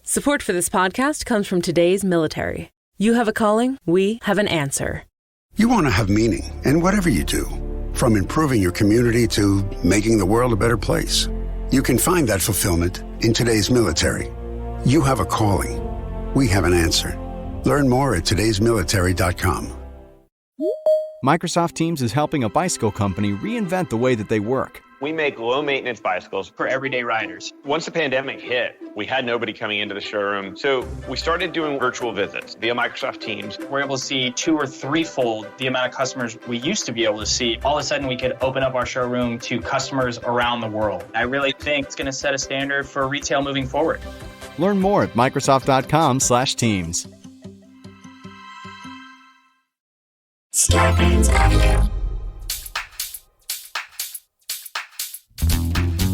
Support for this podcast comes from today's military. You have a calling, we have an answer. You want to have meaning in whatever you do, from improving your community to making the world a better place. You can find that fulfillment in today's military. You have a calling, we have an answer. Learn more at today'smilitary.com. Microsoft Teams is helping a bicycle company reinvent the way that they work. We make low-maintenance bicycles for everyday riders. Once the pandemic hit, we had nobody coming into the showroom, so we started doing virtual visits via Microsoft Teams. We're able to see 2 or 3-fold the amount of customers we used to be able to see. All of a sudden, we could open up our showroom to customers around the world. I really think it's going to set a standard for retail moving forward. Learn more at Microsoft.com/Teams.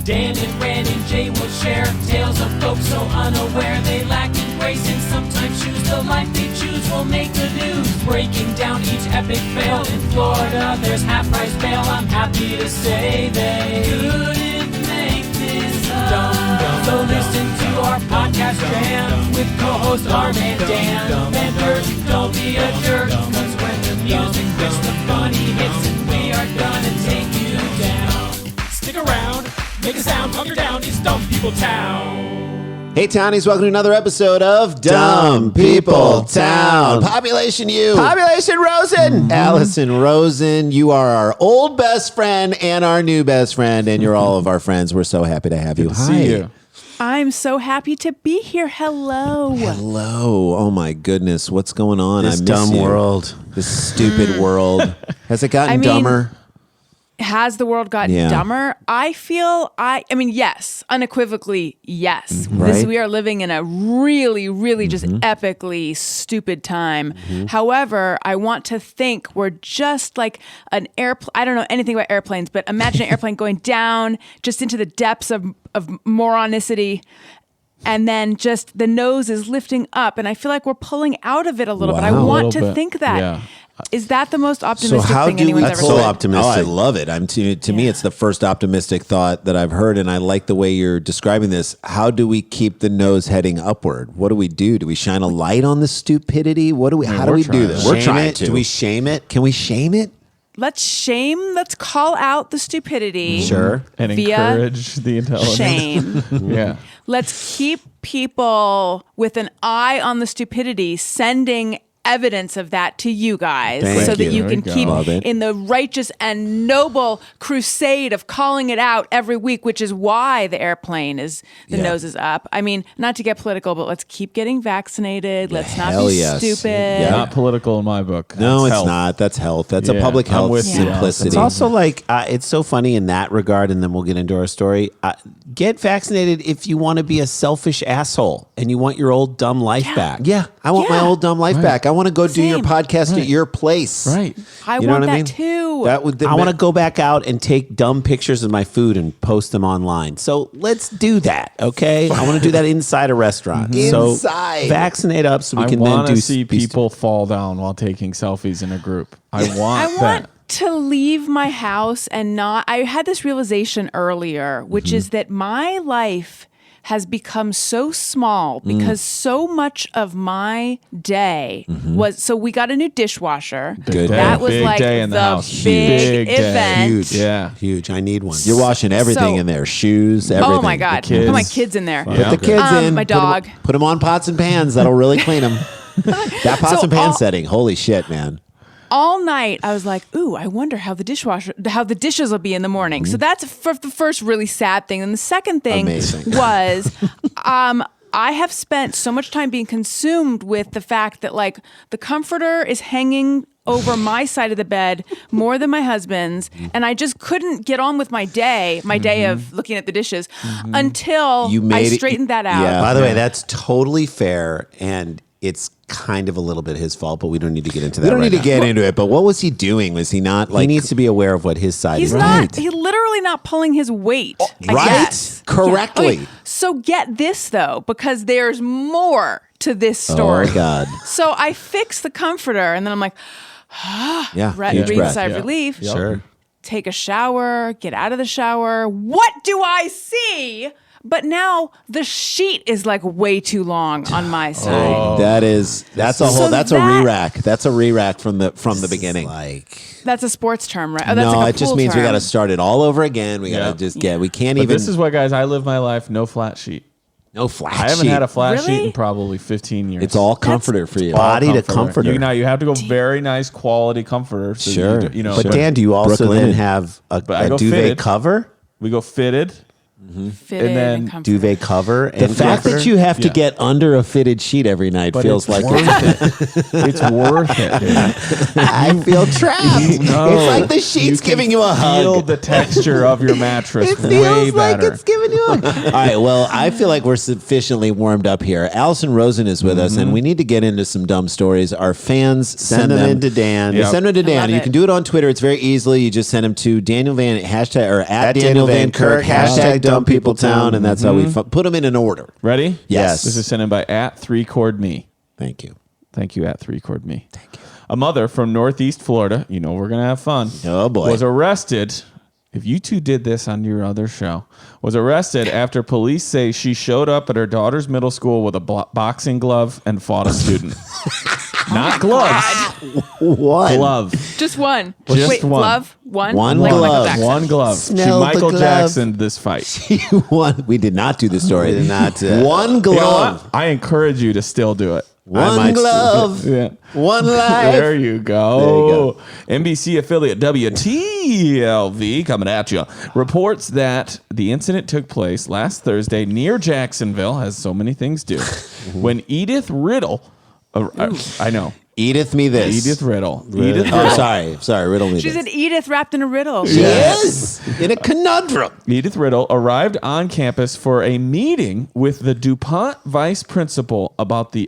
Dan and Ren and Jay will share tales of folks so unaware they lack in grace and sometimes choose the life they choose will make the news. Breaking down each epic fail in Florida, there's half-price bail. I'm happy to say they couldn't make this up. So listen to our podcast jam with co-host Arm and Dan. Benders, don't be a jerk, cause when the music hits, the funny hits, and we are gonna take you down. Stick around. Make a sound, hunker down, it's Dumb People Town. Hey, Townies, welcome to another episode of Dumb People Town. Population U. Population Rosen. Alison Rosen, you are our old best friend and our new best friend, and you're all of our friends. We're so happy to have you. Good to see you. I'm so happy to be here. Hello. Hello. Oh, my goodness. What's going on? This I miss dumb you. world. This stupid world. Has it gotten dumber? Has the world gotten dumber? I mean, yes, unequivocally, yes. Right. We are living in a really, really just epically stupid time. However, I want to think we're just like an airplane. I don't know anything about airplanes, but imagine an airplane going down just into the depths of moronicity. And then just the nose is lifting up. And I feel like we're pulling out of it a little bit. I want to think that. Yeah. Is that the most optimistic thing do anyone's we ever pull said? optimistic? Oh, I love it. To me, it's the first optimistic thought that I've heard, and I like the way you're describing this. How do we keep the nose heading upward? What do we do? Do we shine a light on the stupidity? How do we do this? We're trying to. Do we shame it? Can we shame it? Let's call out the stupidity. Sure. And via encourage the intelligence. Shame. Yeah. Let's keep people with an eye on the stupidity sending evidence of that to you guys Thank so you. that you There can we go. keep Love it. in the righteous and noble crusade of calling it out every week, which is why the airplane is the nose is up. I mean, not to get political, but let's keep getting vaccinated. Let's not hell be yes. stupid. Yeah. Not political in my book. No, That's it's health. not. That's health. That's a Yeah, public I'm health with you. simplicity. It's It's also like, it's so funny in that regard, and then we'll get into our story. Get vaccinated if you want to be a selfish asshole and you want your old dumb life back. Yeah, I want my old dumb life back. I want to go do your podcast at your place. Right. I You know want what that I mean? too. I want to go back out and take dumb pictures of my food and post them online. So let's do that, okay? I want to do that inside a restaurant. So vaccinate up so we I can then want do to see people fall down while taking selfies in a group. I want that. To leave my house and not. I had this realization earlier, which is that my life has become so small because so much of my day was. So we got a new dishwasher. Good. That was Big like day in the house. big Big day. event. Huge. Yeah. Huge. I need one. You're washing everything in there. Shoes, everything. Oh my God. The kids. Put my kids in there. Put the kids in. My dog. Put them on pots and pans. That'll really clean them. That pots and pan setting. Holy shit, man. All night I was like, ooh, I wonder how the dishes will be in the morning. So that's the first really sad thing. And the second thing was I have spent so much time being consumed with the fact that like the comforter is hanging over my side of the bed more than my husband's, and I just couldn't get on with my day of looking at the dishes until I straightened that out. Yeah. By the way, that's totally fair, and it's kind of a little bit his fault, but we don't need to get into that. We don't need to get into it. But what was he doing? Was he not like? He needs to be aware of what his side is. He's literally not pulling his weight. Right? Correctly. Okay, so get this though, because there's more to this story. Oh God. So I fix the comforter, and then I'm like, breathe a sigh of relief. Sure. Take a shower, get out of the shower. What do I see but now the sheet is like way too long on my side. That's a re-rack. That's a re-rack from the beginning. That's a sports term, right? Oh, that's no, like a it just pool means term. we got to start it all over again. We got to we can't even. This is why, guys, I live my life no flat sheet. No flat sheet. I haven't had a flat Really? sheet in probably 15 years. It's all comforter for you. Body to comforter. You have to go very nice quality comforter. So Sure. But Dan, do you also Brooklyn. then have a I go duvet fitted. cover? We go fitted. Fitted and then comfortable. Duvet cover The and fact comforter? that you have to Yeah. get under a fitted sheet every night But feels it's like worth it. It's worth it. Dude. I feel trapped. No, It's like the sheet's giving you a Feel hug. the texture of your mattress It way feels like better. it's giving you a hug. All right, well, I feel like we're sufficiently warmed up here. Alison Rosen is with us, and we need to get into some dumb stories. Our fans Send them in to Dan. Yeah. Send them to Dan. love You it. can do it on Twitter. It's very easily. You just send them to Daniel Van hashtag or at Daniel Van Kirk hashtag Dumb People Town, and that's how we put them in an order. Ready? Yes. This is sent in by at 3chordme. Thank you. Thank you, at 3chordme. Thank you. A mother from Northeast Florida, we're going to have fun. Oh, boy. Was arrested. If you two did this on your other show, was arrested after police say she showed up at her daughter's middle school with a boxing glove and fought a student. Not gloves. What? Glove. Just one. Just Wait, one. glove? One? One Like Michael glove. Jackson. One glove. Smell the she Michael glove. Jackson this fight. You won. We did not do the story. We did not. One You know glove. what? I encourage you to still do it. One glove. Yeah. One life. There you go. There you go. NBC affiliate WTLV coming at you reports that the incident took place last Thursday near Jacksonville, as so many things do, when Edith Riddle, I know, Edith me this. Edith Riddle. Oh, sorry. Riddle me She's this. an Edith wrapped in a riddle. She is in a conundrum. Edith Riddle arrived on campus for a meeting with the DuPont vice principal about the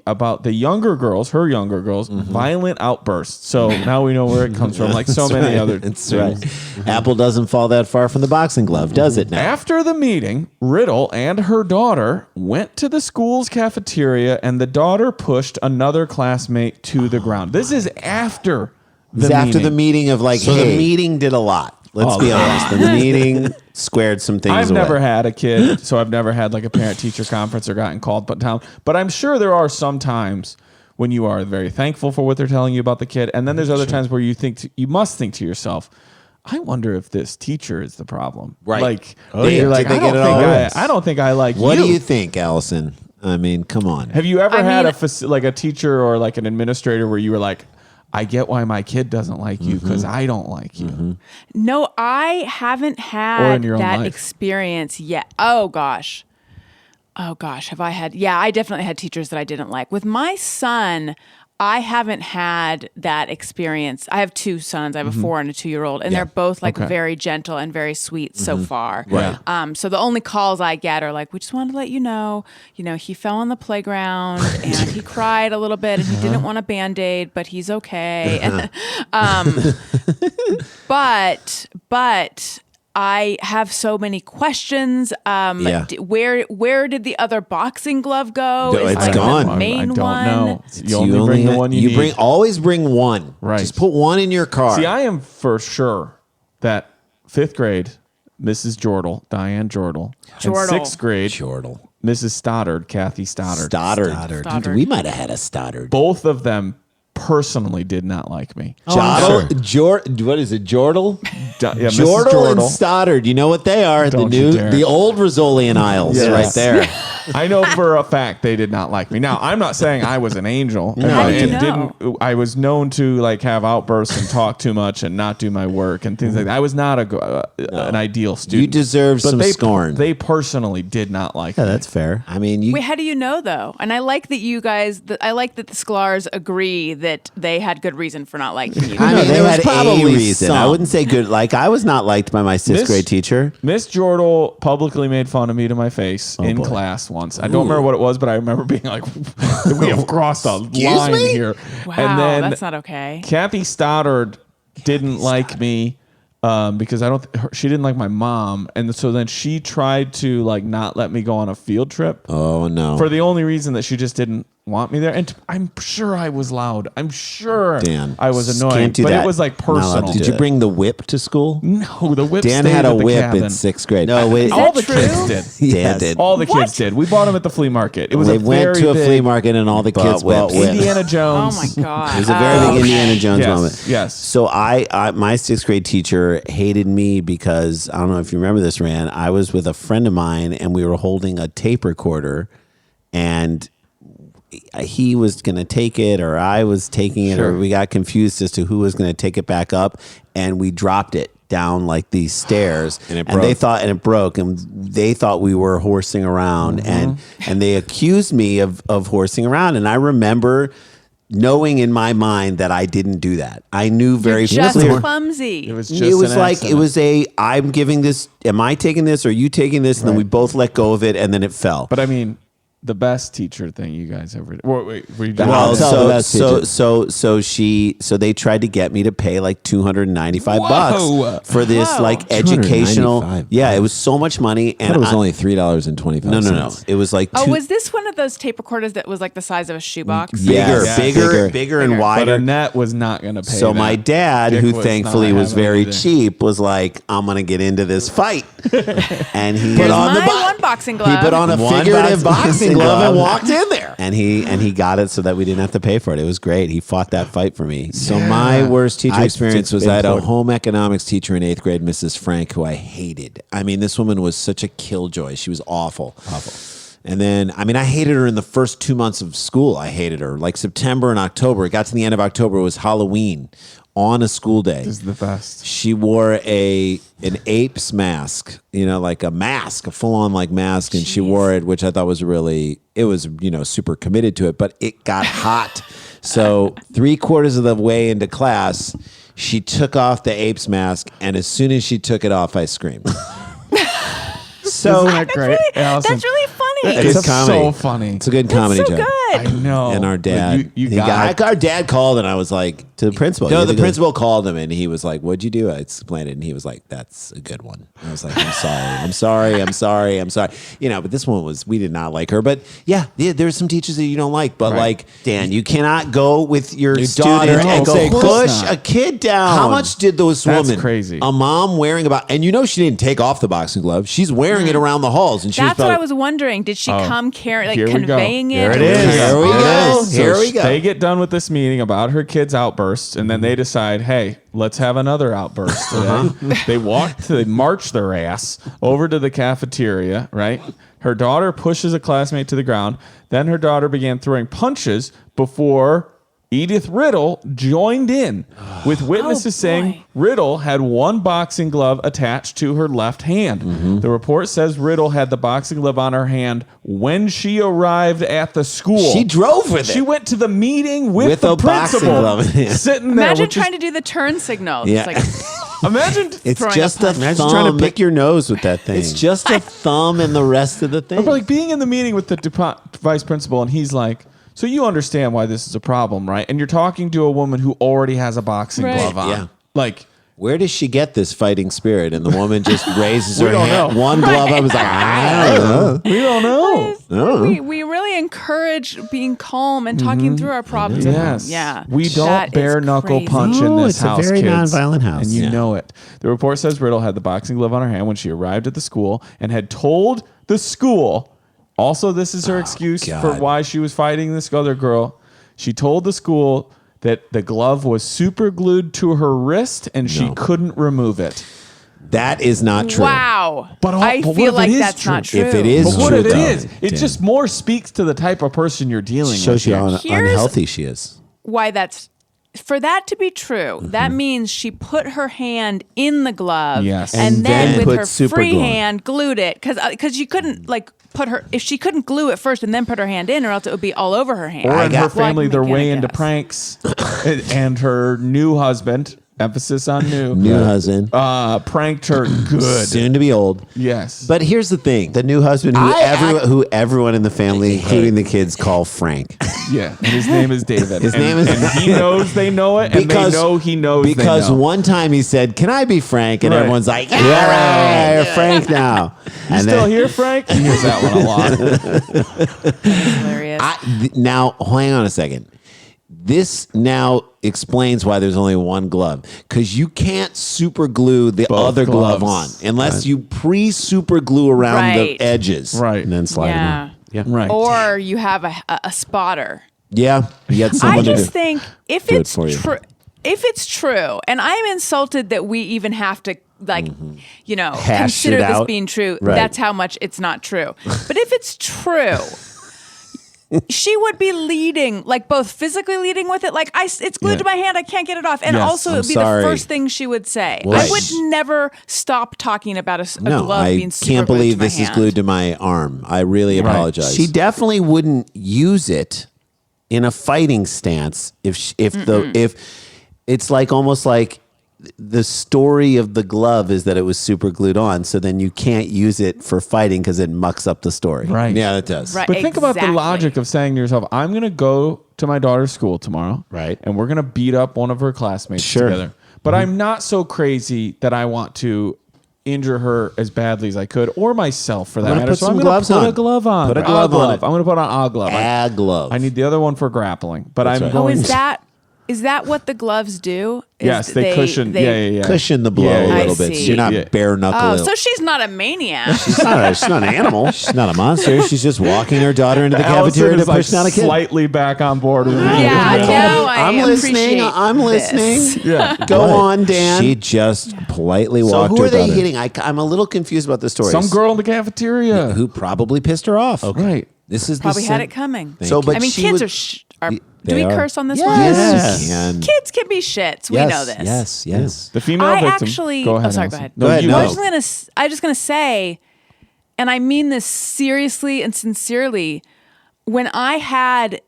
younger girls, her younger girls, violent outbursts. So now we know where it comes from, like so many other That's things. right. Apple doesn't fall that far from the boxing glove, does it now? After the meeting, Riddle and her daughter went to the school's cafeteria, and the daughter pushed another classmate to the ground. This is after This is after the meeting of like, So hey, the meeting did a lot. Let's Oh, be yeah. honest. The meeting squared some things I've away. never had a kid, so I've never had like a parent-teacher conference or gotten called down. But I'm sure there are some times when you are very thankful for what they're telling you about the kid, and then there's other times where you must think to yourself, I wonder if this teacher is the problem. Right. Like, Oh, yeah. you're like, Did they I get it all right? don't think I like what you. do you think, Allison? I mean, come on. Have you ever had mean- a teacher or like an administrator where you were like, I get why my kid doesn't like you because I don't like you. No, I haven't Or had in your own that life. experience yet. Oh gosh, have I had? Yeah, I definitely had teachers that I didn't like. With my son, I haven't had that experience. I have two sons. I have a 4 and a 2-year-old, and they're both like very gentle and very sweet so far. Right. So the only calls I get are like, we just wanted to let you know, he fell on the playground and he cried a little bit and he didn't want a Band-Aid, but he's okay. But I have so many questions. Where did the other boxing glove go? No, Is it's like gone. The main I don't one. know. You only bring the one you need. Always bring one. Right. Just put one in your car. See, I am for sure that 5th grade, Mrs. Jordal, Diane Jordal, and Jordal. 6th grade, Chortle. Mrs. Stoddard, Kathy Stoddard. Stoddard. We might have had a Stoddard. Both of them personally did not like me. What is it? Jordal? Mrs. Jordal and Stoddard. You know what they are? Don't you dare. The old Rizzolian Isles, Yes. right there. I know for a fact they did not like me. Now, I'm not saying I was an angel. How do you know? Didn't. I was known to like have outbursts and talk too much and not do my work and things like that. I was not an ideal student. You deserve But some scorn. They personally did not like Yeah, me. that's fair. I mean, you. Wait, how do you know though? And I like that you guys. I like that the Sklars agree that they had good reason for not liking you. I mean, There they was had probably a reason. I wouldn't say good. Like, I was not liked by my 6th grade teacher. Miss Jordal publicly made fun of me to my face in boy. class once. I don't remember what it was, but I remember being like, we have crossed a line me? here. Wow, and then that's not okay. Kathy Stoddard didn't like me because she didn't like my mom, and so then she tried to like not let me go on a field trip. Oh no! For the only reason that she just didn't want me there, and I'm sure I was loud. I'm sure I was annoying, Can't do but that. it was like personal. Did you bring the whip to school? No, the whip. Dan stayed had at a the whip cabin. in 6th grade. No, wait. All the kids did. Dan did. All the kids did. We bought them at the flea market. It was They went to a flea market and all the kids bought whips. Indiana Jones. Oh my God. It was a very big Indiana Jones moment. Yes. So my 6th grade teacher hated me because, I don't know if you remember this, Rand, I was with a friend of mine and we were holding a tape recorder and he was going to take it or I was taking it or we got confused as to who was going to take it back up and we dropped it down like these stairs and they thought it broke and they thought we were horsing around and they accused me of horsing around and I remember knowing in my mind that I didn't do that. I knew very just clear. clumsy. It was like it was I'm giving this, am I taking this or are you taking this? And then we both let go of it and then it fell. But I mean, the best teacher thing you guys ever did. Wait, were you doing Well, that? so they tried to get me to pay like $295 for this like educational. $295. Yeah, it was so much money, and it was only $3.25. No. It was like was this one of those tape recorders that was like the size of a shoebox? bigger and wider. But Annette was not going to pay. So my dad, Dick who was thankfully not was having very anything. cheap, was like, "I'm gonna get into this fight," and he Here's my one boxing glove. He put on a One figurative boxing glove and walked walked in there. And he got it so that we didn't have to pay for it. It was great. He fought that fight for me. So my worst teacher experience was I had a important. home economics teacher in 8th grade, Mrs. Frank, who I hated. I mean, this woman was such a killjoy. She was awful. And then, I mean, I hated her in the first 2 months of school. I hated her. Like September and October. It got to the end of October. It was Halloween on a school day. This is the best. She wore an ape's mask, like a mask, a full-on like mask, and she wore it, which I thought was super committed to it, but it got hot. So 3/4 of the way into class, she took off the ape's mask, and as soon as she took it off, I screamed. So isn't that great, Allison? That's really funny. It's comedy. so funny. It's a good comedy so joke. good. I know. And our dad, Our dad called, and I was like, to the principal. No, You the had to go- principal called him, and he was like, "What'd you do?" I explained it, and he was like, "That's a good one." I was like, "I'm sorry. But this one we did not like her. But yeah, there's some teachers that you don't like. But like, Dan, you cannot go with your daughter student and and say, push not. a kid down. How much did those That's women? crazy. A mom wearing and she didn't take off the boxing glove. She's wearing it around the halls, and she That's was what I probably, was wondering. Did she come carrying, Here we go. conveying it? Here it is. Here we go. So Here we go. They get done with this meeting about her kid's outbursts, and then they decide, hey, let's have another outburst today. They march their ass over to the cafeteria, right? Her daughter pushes a classmate to the ground. Then her daughter began throwing punches before Edith Riddle joined in with witnesses saying Riddle had one boxing glove attached to her left hand. The report says Riddle had the boxing glove on her hand when she arrived at the school. She drove with it. She went to the meeting with a the boxing principal glove. sitting there. Imagine which is- trying to do the turn signal. Yeah. It's imagine It's throwing just a a punch. Imagine thumb. trying to pick your nose with that thing. It's just a thumb and the rest of the thing. But like being in the meeting with the vice principal, and he's like, so you understand why this is a problem, right? And you're talking to a woman who already has a boxing Right. glove on. Yeah. Like, Where does she get this fighting spirit? And the woman just raises her don't hand. know. One glove. I was like, I don't know. we don't know. We really encourage being calm and talking through our problems at home. Yes. Yeah. We don't That is bare knuckle crazy. punch in No, this it's a house, very kids. nonviolent house. And you Yeah. know it. The report says Riddle had the boxing glove on her hand when she arrived at the school and had told the school. Also, this is her excuse for God. why she was fighting this other girl. She told the school that the glove was super glued to her wrist and she couldn't remove it. That is not true. Wow. But I what feel if like it is that's true? not true. If it is But what true, if it though, is? It Dan, just more speaks to the type of person you're dealing with. shows you here. how Here's- unhealthy she is. Why that's for that to be true, that means she put her hand in the glove, Yes. and And then then with put her super free glue on. hand glued it because you couldn't like put her if she couldn't glue it first and then put her hand in, or else it would be all over her hand. Or in her Well, I family, can they're begin, way I into guess. pranks, and her new husband, emphasis on New husband. pranked her good. Soon to be old. Yes, But here's the thing: the new husband, who everyone in the family, including the kids, call Frank. Yeah, and his name is David. His name is, and he knows they know it, and they know he knows. Because they know. one time he said, "Can I be Frank?" And everyone's like, "Yeah, Yeah. you're Frank now." You still here, Frank? He hears that one a lot. Hilarious. Now, hang on a second. This now explains why there's only one glove, because you can't super glue the Both other glove on gloves. unless you pre-super glue around the Right. edges, Right. And then slide them on. Yeah. Right. Or you have a spotter. Yeah, you got I someone to just do. think if do it it's for you. true, and I'm insulted that we even have to Hash consider it this out. being true. Right. That's how much it's not true. But if it's true, she would be leading, like both physically leading with it, like it's glued to my hand, I can't get it off, and Yes, also it I'm would be sorry. the first thing she would say. Well, I would never stop talking about a No, glove I being super can't glued believe to my this is hand. glued to my arm. I really apologize. She definitely wouldn't use it in a fighting stance if it's like almost like the story of the glove is that it was super glued on, so then you can't use it for fighting because it mucks up the story. Right. Yeah, it does. Right. But think about the Exactly. logic of saying to yourself, I'm going to go to my daughter's school tomorrow. Right. And we're going to beat up one of her classmates Sure. together. But I'm not so crazy that I want to injure her as badly as I could, or myself for that gonna matter. put So some I'm going gloves to put on. a glove on. Put a A glove on it. I'm going to put on a glove. A glove. I need the other one for grappling. But I'm right. going Is that what the gloves do? Yes, they cushion. Yeah. Cushion the blow Yeah, a yeah, little I bit, so see. you're not Yeah. bare knuckle. Oh, so she's not a maniac. She's not an animal. She's not a monster. She's just walking her daughter into the cafeteria to is like push down a kid. slightly back on board with me. Yeah, no, I'm listening. I'm listening. Yeah. Go on, Dan. She just politely So walked who her are they daughter. hitting? I'm a little confused about the story. Some girl in the cafeteria. Who probably pissed her off. Right. This is Probably the had it coming. So, but I mean, she kids was- are. They Do we are. curse on this Yes, one? you can. Kids can be shits. We know this. Yes. The female I victim. actually. Go ahead. Oh, sorry. Allison. Go ahead. Go ahead, you no. I go. was just gonna say, and I mean this seriously and sincerely. When I had,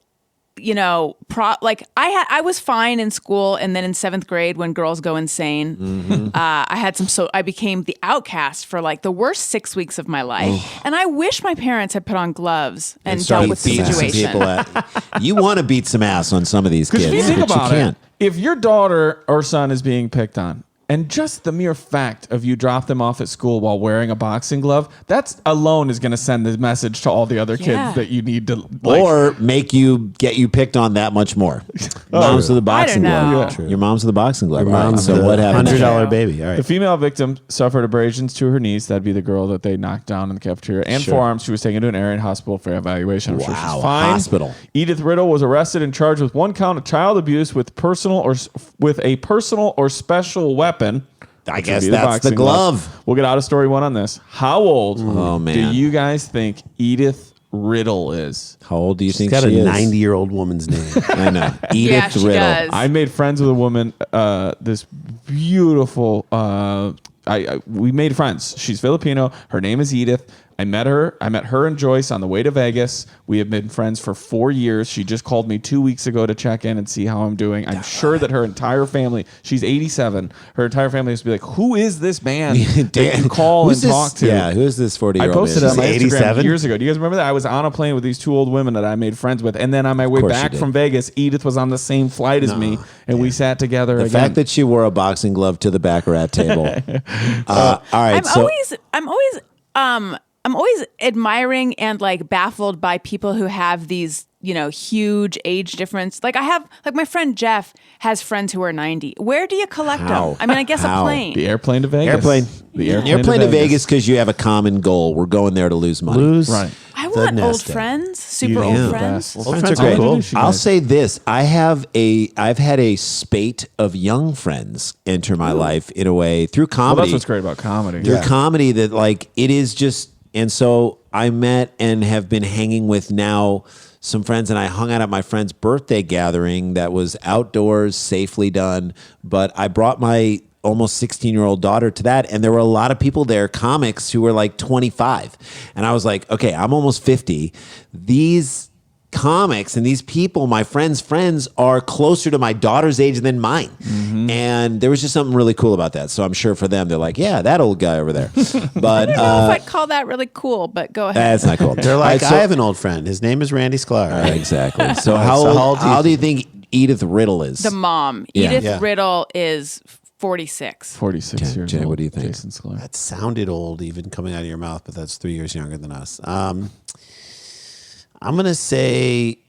I was fine in school, and then in 7th grade when girls go insane, I had I became the outcast for like the worst 6 weeks of my life, and I wish my parents had put on gloves and dealt with the beating some situation. people at- you want to beat some ass on some of these kids, Because if you think but about you can't. it, if your daughter or son is being picked on, and just the mere fact of you drop them off at school while wearing a boxing glove, that's alone is going to send the message to all the other Yeah. kids that you need to Or get you picked on that much more. Mom's with the boxing I don't glove. know. Your mom's with the boxing glove. Your All right, mom's so the what happened? $100 baby. All The right. female victim suffered abrasions to her knees. That'd be the girl that they knocked down in the cafeteria. And forearms. She was taken to an area hospital for evaluation. I'm sure Wow, she's fine. hospital. Edith Riddle was arrested and charged with 1 count of child abuse with a personal or special weapon. I which would guess be that's the boxing glove. We'll get out of story 1 on this. How old Oh, man. do you guys think Edith Riddle is? How old do you She's think got she a is? 90-year-old woman's name. I know. Edith Yeah, she Riddle. does. I made friends with a woman, this beautiful, we made friends. She's Filipino. Her name is Edith. I met her and Joyce on the way to Vegas. We have been friends for 4 years. She just called me 2 weeks ago to check in and see how I'm doing. I'm sure that her entire family, she's 87, her entire family used to be like, who is this man that you call and Who's this- talk to? Yeah, who's this 40-year-old I posted it man? on my She's Instagram 87? years ago. Do you guys remember that? I was on a plane with these 2 old women that I made friends with. And then on my way course you back did. from Vegas, Edith was on the same flight as me. And we sat together The again. fact that she wore a boxing glove to the baccarat table. All right, I'm always admiring and like baffled by people who have these, huge age difference. Like my friend Jeff has friends who are 90. Where do you collect How? them? I mean, I guess How? a plane. The airplane to Vegas. Airplane. The airplane, Airplane to Vegas because you have a common goal. We're going there to lose money. Right. I want nest old egg. friends, super Yeah. old The friends. best. Old friends are cool. I'll say this: I've had a spate of young friends enter my life in a way through Well, comedy. that's what's great about comedy. Through comedy that like it is just, and so I met and have been hanging with now some friends, and I hung out at my friend's birthday gathering that was outdoors, safely done. But I brought my almost 16-year-old daughter to that, and there were a lot of people there, comics who were like 25, and I was like, okay, I'm almost 50. These comics and these people, my friends' friends, are closer to my daughter's age than mine. And there was just something really cool about that. So I'm sure for them, they're like, yeah, that old guy over there. But I don't know if I'd call that really cool, but go ahead. That's not cool. They're like, All right, I have an old friend. His name is Randy Sklar. Exactly. So how do you think Edith Riddle is? The mom. Yeah. Edith Riddle is 46. 46 years Jay, old. what do you think? Jason Sklar. That sounded old, even coming out of your mouth, but that's 3 years younger than us. I'm gonna say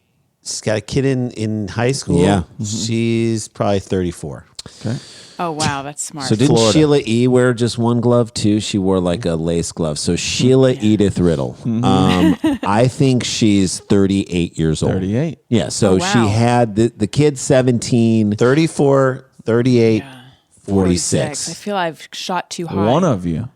she's got a kid in high school. Yeah. She's probably 34. Okay. Oh, wow. That's smart. So didn't Florida. Sheila E. wear just one glove too? She wore like a lace glove. So Sheila Edith Riddle. I think she's 38 years old. 38. Yeah. So wow. she had the kid 17, 34, 38, 46. I feel I've shot too high. One of you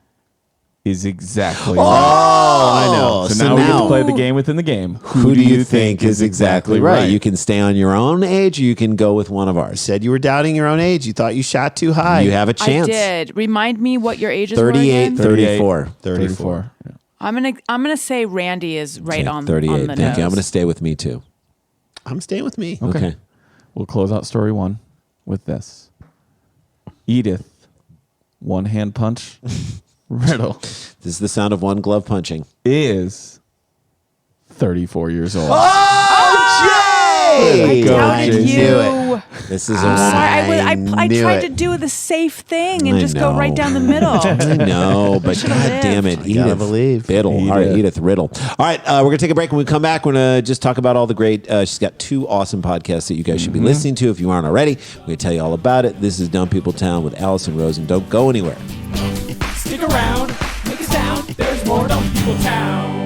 is exactly Oh, right. I know. So now we get to play the game within the game. Who do you think is exactly right? You can stay on your own age, or you can go with one of You ours. said you were doubting your own age. You thought you shot too high. You have a I chance. did. Remind me what your ages were 38, again? 34. 34. Yeah. I'm gonna say Randy is right on 38. on the Thank nose. you. I'm going to stay with me too. I'm staying with me. Okay. We'll close out story one with this. Edith, one hand punch, Riddle This is the sound of one glove punching. is 34 years old. Jay! I Go, doubted Jason. you. This is a Sorry, I knew tried it. to do the safe thing and I just go know. right down the middle. I know, but Should've God damn it, lived. Edith gotta believe. Riddle. All right, Edith. Edith Riddle. All right, we're gonna take a break. When we come back, we're gonna just talk about all the great. She's got 2 awesome podcasts that you guys should be listening to if you aren't already. We're gonna tell you all about it. This is Dumb People Town with Alison Rosen. Don't go anywhere. Stick around, make a sound. There's more Dumb People Town.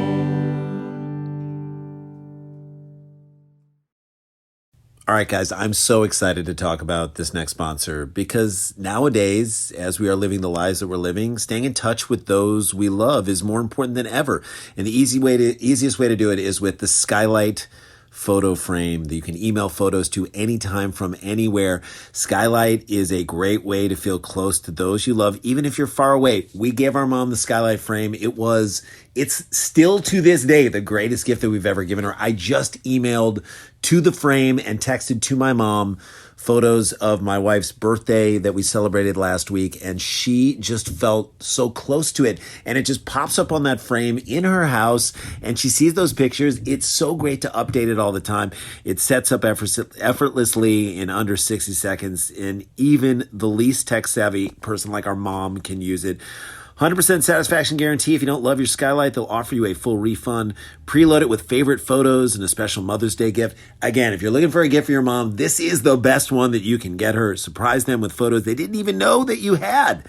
All right, guys, I'm so excited to talk about this next sponsor because nowadays, as we are living the lives that we're living, staying in touch with those we love is more important than ever. And the easiest way to do it is with the Skylight photo frame that you can email photos to anytime from anywhere. Skylight is a great way to feel close to those you love, even if you're far away. We gave our mom the Skylight frame. It's still to this day the greatest gift that we've ever given her. I just emailed to the frame and texted to my mom photos of my wife's birthday that we celebrated last week, and she just felt so close to it. And it just pops up on that frame in her house, and she sees those pictures. It's so great to update it all the time. It sets up effortlessly in under 60 seconds, and even the least tech-savvy person like our mom can use it. 100% satisfaction guarantee. If you don't love your Skylight, they'll offer you a full refund. Preload it with favorite photos and a special Mother's Day gift. Again, if you're looking for a gift for your mom, this is the best one that you can get her. Surprise them with photos they didn't even know that you had.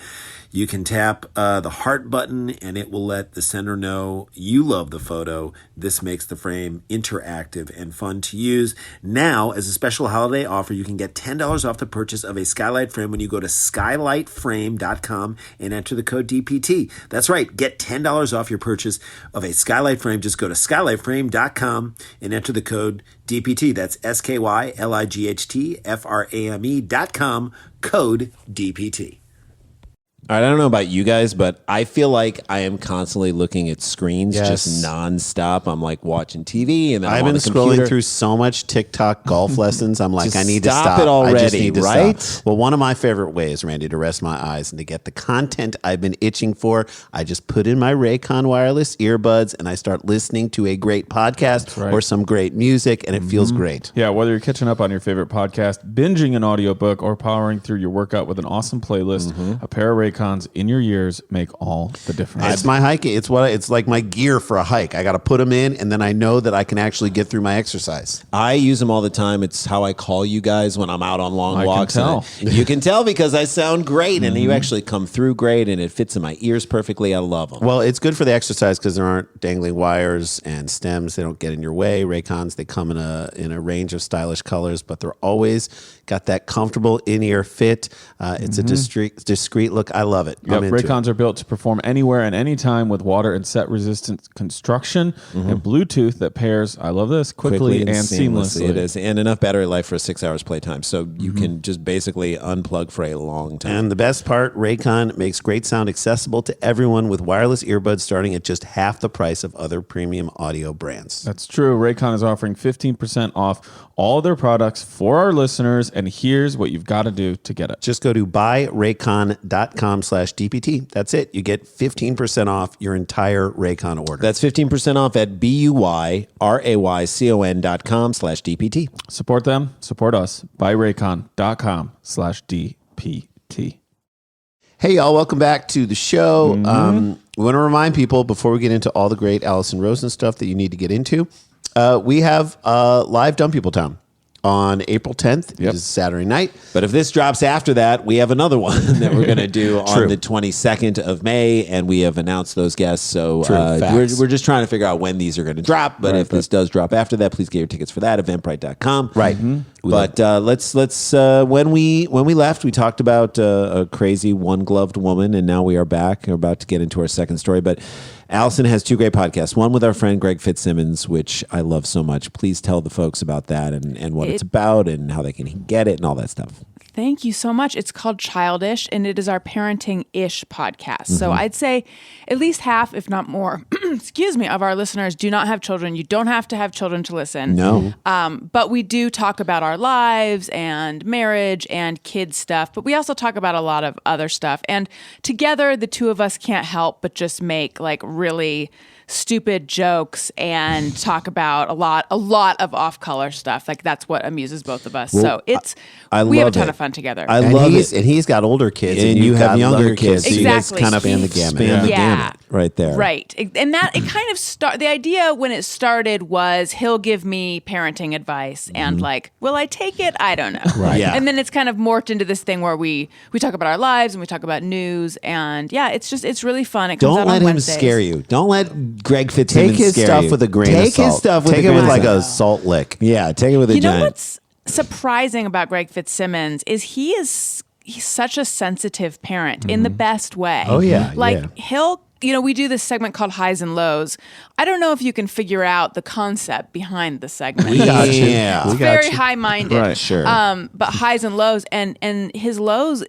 You can tap the heart button and it will let the sender know you love the photo. This makes the frame interactive and fun to use. Now, as a special holiday offer, you can get $10 off the purchase of a Skylight frame when you go to skylightframe.com and enter the code DPT. That's right. Get $10 off your purchase of a Skylight frame. Just go to skylightframe.com and enter the code DPT. That's SKYLIGHTFRAME.com, code DPT. All right, I don't know about you guys, but I feel like I am constantly looking at screens just nonstop. I'm like watching TV, and then I've I'm on been the computer. scrolling through so much TikTok golf lessons. I'm like, Just I need to stop stop it already, I just need to right? stop. Well, one of my favorite ways, Randy, to rest my eyes and to get the content I've been itching for, I just put in my Raycon wireless earbuds and I start listening to a great podcast or some great music, and it feels great. Yeah, whether you're catching up on your favorite podcast, binging an audiobook, or powering through your workout with an awesome playlist, a pair of Raycons in your ears make all the difference. It's my hiking. It's like my gear for a hike. I got to put them in, and then I know that I can actually get through my exercise. I use them all the time. It's how I call you guys when I'm out on long walks. Can tell. You can tell because I sound great, and you actually come through great, and it fits in my ears perfectly. I love them. Well, it's good for the exercise because there aren't dangling wires and stems. They don't get in your way. Raycons, they come in a range of stylish colors, but they're always got that comfortable in-ear fit. It's a discreet look. I love it. Yep, Raycons are built to perform anywhere and anytime with water and set resistant construction and Bluetooth that pairs, I love this, quickly and seamlessly. It is. And enough battery life for 6 hours playtime. So you can just basically unplug for a long time. And the best part, Raycon makes great sound accessible to everyone with wireless earbuds starting at just half the price of other premium audio brands. That's true. Raycon is offering 15% off all their products for our listeners, and here's what you've got to do to get it. Just go to buyraycon.com/DPT. That's it. You get 15% off your entire Raycon order. That's 15% off at BUYRAYCON.com/DPT. Support them, support us. Buyraycon.com/DPT. Hey, y'all. Welcome back to the show. We want to remind people before we get into all the great Alison Rosen stuff that you need to get into, we have live Dumb People Town on April 10th. It is Saturday night. But if this drops after that, we have another one that we're going to do on the 22nd of May, and we have announced those guests. So we're just trying to figure out when these are going to drop. But if this does drop after that, please get your tickets for that, Eventbrite.com. Right. But let's when we left, we talked about a crazy one-gloved woman, and now we are back. We're about to get into our second story, but Alison has two great podcasts. One with our friend Greg Fitzsimmons, which I love so much. Please tell the folks about that and what it's about and how they can get it and all that stuff. Thank you so much. It's called Childish, and it is our parenting-ish podcast. So I'd say at least half, if not more, excuse me, of our listeners do not have children. You don't have to have children to listen. No. But we do talk about our lives and marriage and kids stuff, but we also talk about a lot of other stuff. And together, the two of us can't help but just make like really stupid jokes and talk about a lot of off-color stuff. Like that's what amuses both of us. Well, so we have a ton of fun together. I love it. And he's got older kids, and you have younger kids. Exactly. So you guys kind of span the gamut. Span the gamut right there. Right. And that it kind of the idea when it started was he'll give me parenting advice and like, will I take it? I don't know. Right. Yeah. And then it's kind of morphed into this thing where we talk about our lives and we talk about news, and it's really fun. It comes Don't out let on him Wednesdays. scare you. Don't let Greg Fitzsimmons Take his scare stuff you. with a grain of salt. Take his stuff with Take a it grain with of like salt. a salt lick. Yeah, take it with a You know giant. what's surprising about Greg Fitzsimmons is he's such a sensitive parent in the best way. Oh, yeah, Like he'll, we do this segment called Highs and Lows. I don't know if you can figure out the concept behind the segment. We got you. Yeah. It's We got very you. high-minded. Right, sure. But highs and lows, and his lows.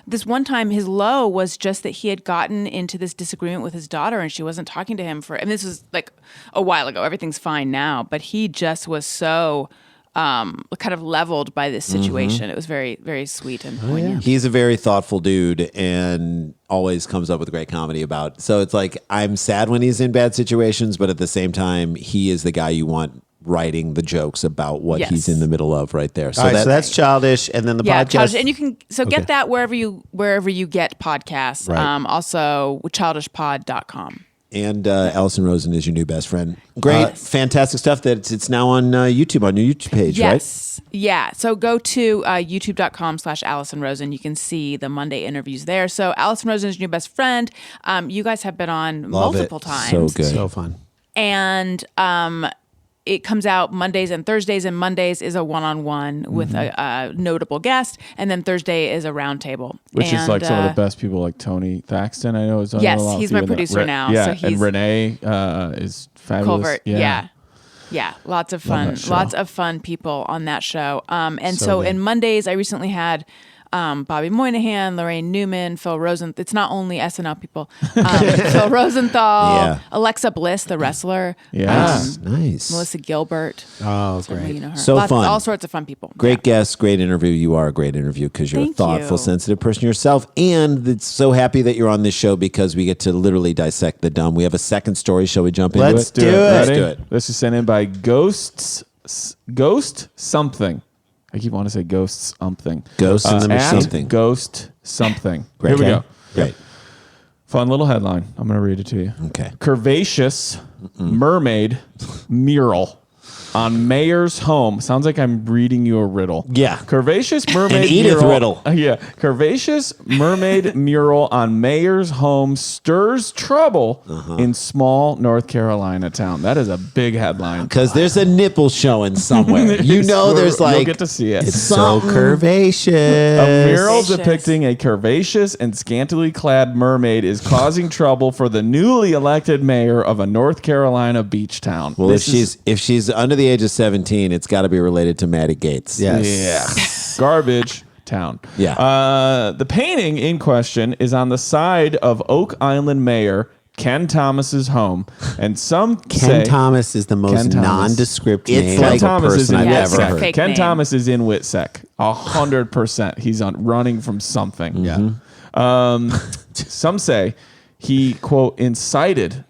This one time, his low was just that he had gotten into this disagreement with his daughter, and she wasn't talking to him and this was like a while ago. Everything's fine now, but he just was so kind of leveled by this situation. It was very, very sweet and poignant. He's a very thoughtful dude and always comes up with great comedy about. So it's like, I'm sad when he's in bad situations, but at the same time, he is the guy you want writing the jokes about what he's in the middle of right there. So, So that's Childish, and then the podcast. Childish, and you can get that wherever you get podcasts. Right. Also, childishpod.com. And Alison Rosen is your new best friend. Great, fantastic stuff. That it's now on YouTube, on your YouTube page, right? Yes. Yeah. So go to youtube.com/Alison Rosen. You can see the Monday interviews there. So Alison Rosen is your new best friend. You guys have been on multiple times. So good. So fun. And it comes out Mondays and Thursdays, and Mondays is a one-on-one with a notable guest, and then Thursday is a roundtable. Which is like some of the best people, like Tony Thaxton, I know is on Yes, a lot he's of my you, and producer now, Yeah, so he's- and Renee is fabulous. Colbert, yeah, lots of fun, people on that show. And so in Mondays, I recently had Bobby Moynihan, Lorraine Newman, Phil Rosenthal. It's not only SNL people. Phil Rosenthal, Alexa Bliss, the wrestler. Nice. Melissa Gilbert. Oh, Certainly great. you know her. So fun. All sorts of fun people. Great guest, great interview. You are a great interview because you're Thank a thoughtful, you. sensitive person yourself. And it's so happy that you're on this show because we get to literally dissect the dumb. We have a second story. Shall we jump into it? Let's do it. Let's Ready? do it. This is sent in by Ghost something. I keep wanting to say ghosts something. Ghosts and then at something. Ghost something. Great. Here we go. Great. Fun little headline. I'm going to read it to you. Okay. Curvaceous mermaid mural on mayor's home. Sounds like I'm reading you a riddle. Yeah. Curvaceous mermaid An Edith mural. riddle. Yeah. Curvaceous mermaid mural on mayor's home stirs trouble in small North Carolina town. That is a big headline. Because there's a nipple showing somewhere. You know, there's like You'll get to see it. It's so curvaceous. A mural depicting a curvaceous and scantily clad mermaid is causing trouble for the newly elected mayor of a North Carolina beach town. Well, if she's under the age of 17, it's got to be related to Maddie Gates. Yeah. Garbage town. Yeah. The painting in question is on the side of Oak Island Mayor Ken Thomas's home, and some Ken Thomas is the most nondescript name of a person I've ever heard. Ken Thomas is in Witsec, 100%. He's running from something. Yeah. Some say he, quote, incited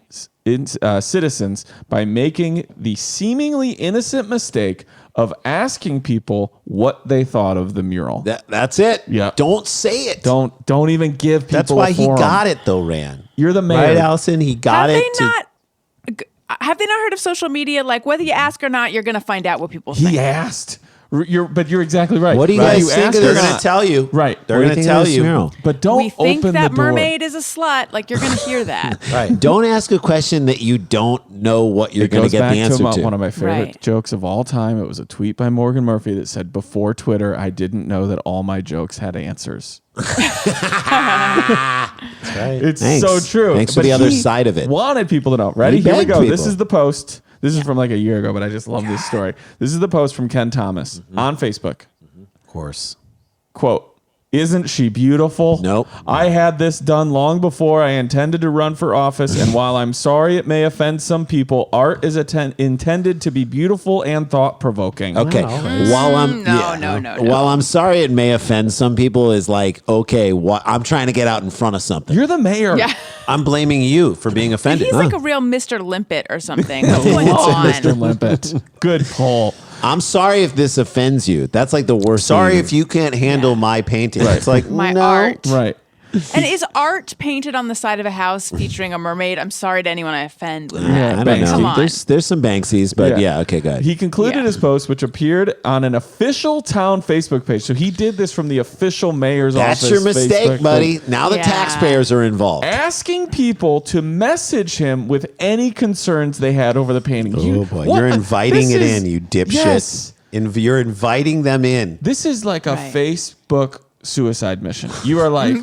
citizens by making the seemingly innocent mistake of asking people what they thought of the mural. That's it. Yeah. Don't say it. Don't even give people. That's why a he forum. got it though, Rand. You're the mayor, right, Allison? He got it. Have they not heard of social media? Like whether you ask or not, you're going to find out what people think. He asked. But you're exactly right. What do you guys think? They're going to tell you. Right. They're going to tell you. But don't we think open that the door. mermaid is a slut. Like you're going to hear that. Right. Don't ask a question that you don't know what you're going to get the answer to. One of my favorite jokes of all time. It was a tweet by Morgan Murphy that said, "Before Twitter, I didn't know that all my jokes had answers." That's right. It's so true. Thanks for the other side of it. Wanted people to know. Ready? He Here we begged go. people. This is the post. This is from like a year ago, but I just love this story. This is the post from Ken Thomas on Facebook. Of course. Quote, "Isn't she beautiful? Nope. I had this done long before I intended to run for office, and while I'm sorry it may offend some people, art is intended to be beautiful and thought-provoking." Okay. While I'm sorry it may offend some people is like, okay, I'm trying to get out in front of something. You're the mayor. Yeah. I'm blaming you for being offended. He's like a real Mr. Limpet or something. What's going on? Mr. Limpet. Good pull. I'm sorry if this offends you. That's like the worst. Sorry if you can't handle my painting. It's like My no. art. Right. And is art painted on the side of a house featuring a mermaid? I'm sorry to anyone I offend with that. I don't know. Come on. There's some Banksies, but yeah, okay, go ahead. He concluded his post, which appeared on an official town Facebook page. So he did this from the official mayor's office. That's your mistake, Facebook buddy. page. Now the taxpayers are involved. Asking people to message him with any concerns they had over the painting. Oh, boy. You're inviting it in, you dipshit. Yes. You're inviting them in. This is like a Facebook suicide mission. You are like,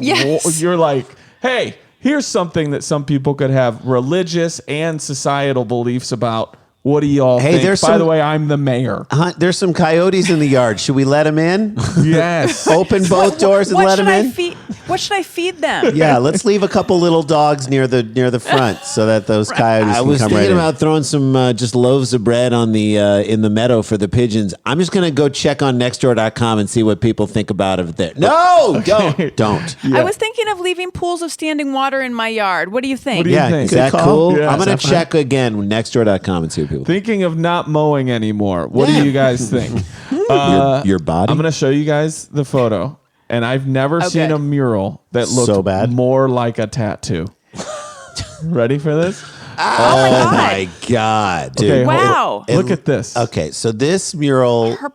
you're like, hey, here's something that some people could have religious and societal beliefs about. What do y'all think? By the way, I'm the mayor. There's some coyotes in the yard. Should we let them in? Yes. Open both doors and let them in? What should I feed them? Yeah, let's leave a couple little dogs near the front so that those coyotes can come right in. I was thinking about throwing some just loaves of bread on the in the meadow for the pigeons. I'm just going to go check on nextdoor.com and see what people think about it there. No, don't. I was thinking of leaving pools of standing water in my yard. What do you think? What do you think? Is that cool? Yeah, I'm going to check again nextdoor.com and see what people think. Thinking of not mowing anymore. What do you guys think? Your body? I'm going to show you guys the photo. And I've never seen a mural that looked so bad. more like a tattoo. Ready for this? Oh my God, dude. Okay, wow. Look at this. Okay, so this mural. Her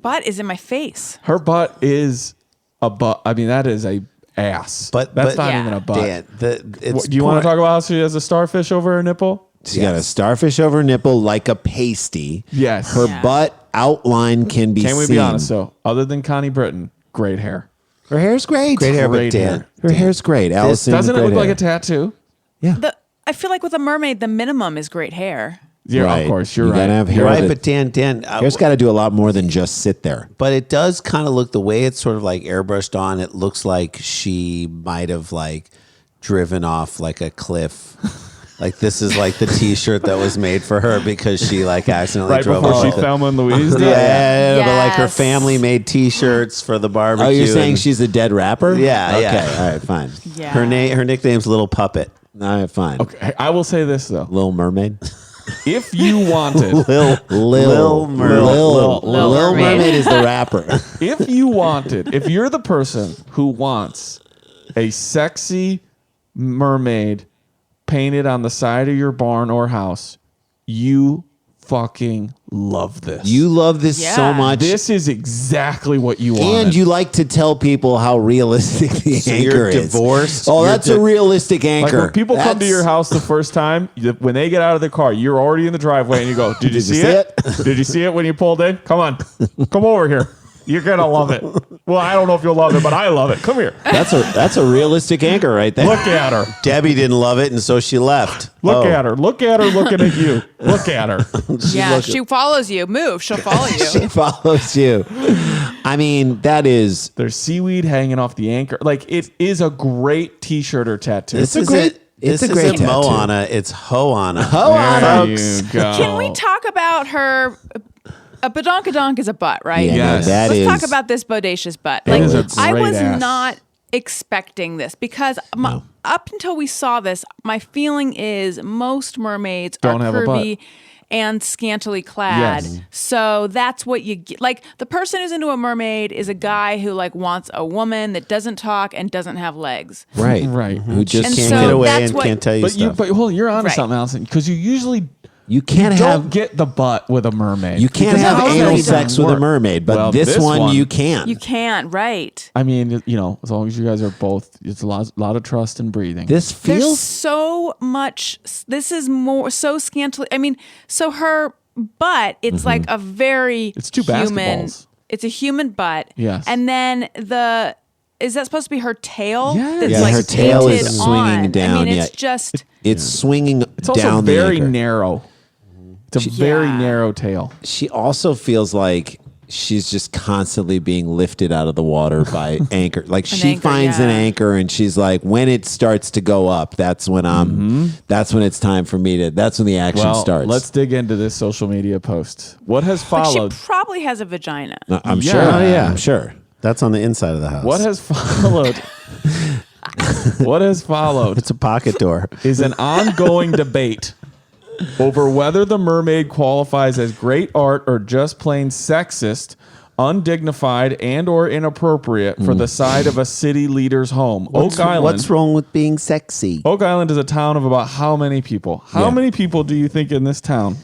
butt is in my face. Her butt is a butt. I mean, that is a ass. But that's not even a butt. Dan, Do you want to talk about how she has a starfish over her nipple? She got a starfish over her nipple like a pasty. Yes. Her butt outline can be seen. Can we be honest, though? Other than Connie Britton, great hair. Her hair's great. Great hair, but Dan. Her hair's great. Allison, doesn't it look great like hair. a tattoo? Yeah. I feel like with a mermaid, the minimum is great hair. Yeah, Right. of course. You're You right. gotta have hair You're that- right. but Dan, hair's got to do a lot more than just sit there. But it does kind of look, the way it's sort of like airbrushed on, it looks like she might have like driven off like a cliff. Like this is like the T-shirt that was made for her because she like accidentally Right drove before off. she Thelma and Louise. Yeah, but like her Yes. family made T-shirts for the barbecue. Oh, you're saying and- she's a dead rapper? Yeah, Okay. yeah. All right, fine. Yeah. Her nickname's Little Puppet. All right, fine. Okay, I will say this though. Little Mermaid. If you wanted, Lil Mermaid. Lil Mermaid. Mermaid is the rapper. if you wanted, if you're the person who wants a sexy mermaid painted on the side of your barn or house, you fucking love this. You love this so much. This is exactly what you want. And you like to tell people how realistic the anchor is. Divorced. Oh, that's a realistic anchor. Like when people come to your house the first time, when they get out of the car, you're already in the driveway and you go, did you see it? Did you see it when you pulled in? Come on. Come over here. You're going to love it. Well, I don't know if you'll love it, but I love it. Come here. That's a realistic anchor right there. Look at her. Debbie didn't love it, and so she left. Look at her. Look at her looking at you. Look at her. She follows you. Move. She'll follow you. She follows you. I mean, that is... There's seaweed hanging off the anchor. Like, it is a great T-shirt or tattoo. It's a great tattoo. Moana. It's Hoana. There you go. Can we talk about her... A badonkadonk is a butt, right? Yeah, Yes. Let's talk about this bodacious butt. Like, is a I great was ass. not expecting this because up until we saw this, my feeling is most mermaids Don't are have a curvy and scantily clad. Yes. So that's what you get. Like, the person who's into a mermaid is a guy who like wants a woman that doesn't talk and doesn't have legs. Right. Right. Who just And Can't so get away that's and what- can't tell you stuff. But hold on, you're onto Right. something, Allison, because you usually You can't don't have get the butt with a mermaid. you can't Because have how does anal that sex even with a work? mermaid, but Well, this one you can. You can, right? I mean, you know, as long as you guys are both, it's a lot of trust and breathing. This There's feels so much. This is more so scantily. I mean, so her butt. It's like a very. It's two human. basketballs. It's a human butt. Yes. And then is that supposed to be her tail? Yes. That's Yeah, like her tail is painted swinging on? down, I mean, yeah. it's just. it's swinging It's also down the very anchor. narrow. It's a very Yeah. narrow tail. She also feels like she's just constantly being lifted out of the water by anchor. Like she anchor, finds an yeah. anchor and she's like, when it starts to go up, that's when that's when it's time for me to. That's when the action Well, starts. let's dig into this social media post. What has Like followed? she probably has a vagina. I'm Yeah. sure. Oh, yeah. I'm sure. That's on the inside of the house. What has followed? What has followed It's a pocket door. is an ongoing debate over whether the mermaid qualifies as great art or just plain sexist, undignified, and or inappropriate for the side of a city leader's home. Oak Island. What's wrong with being sexy? Oak Island is a town of about how many people? How many people do you think in this town?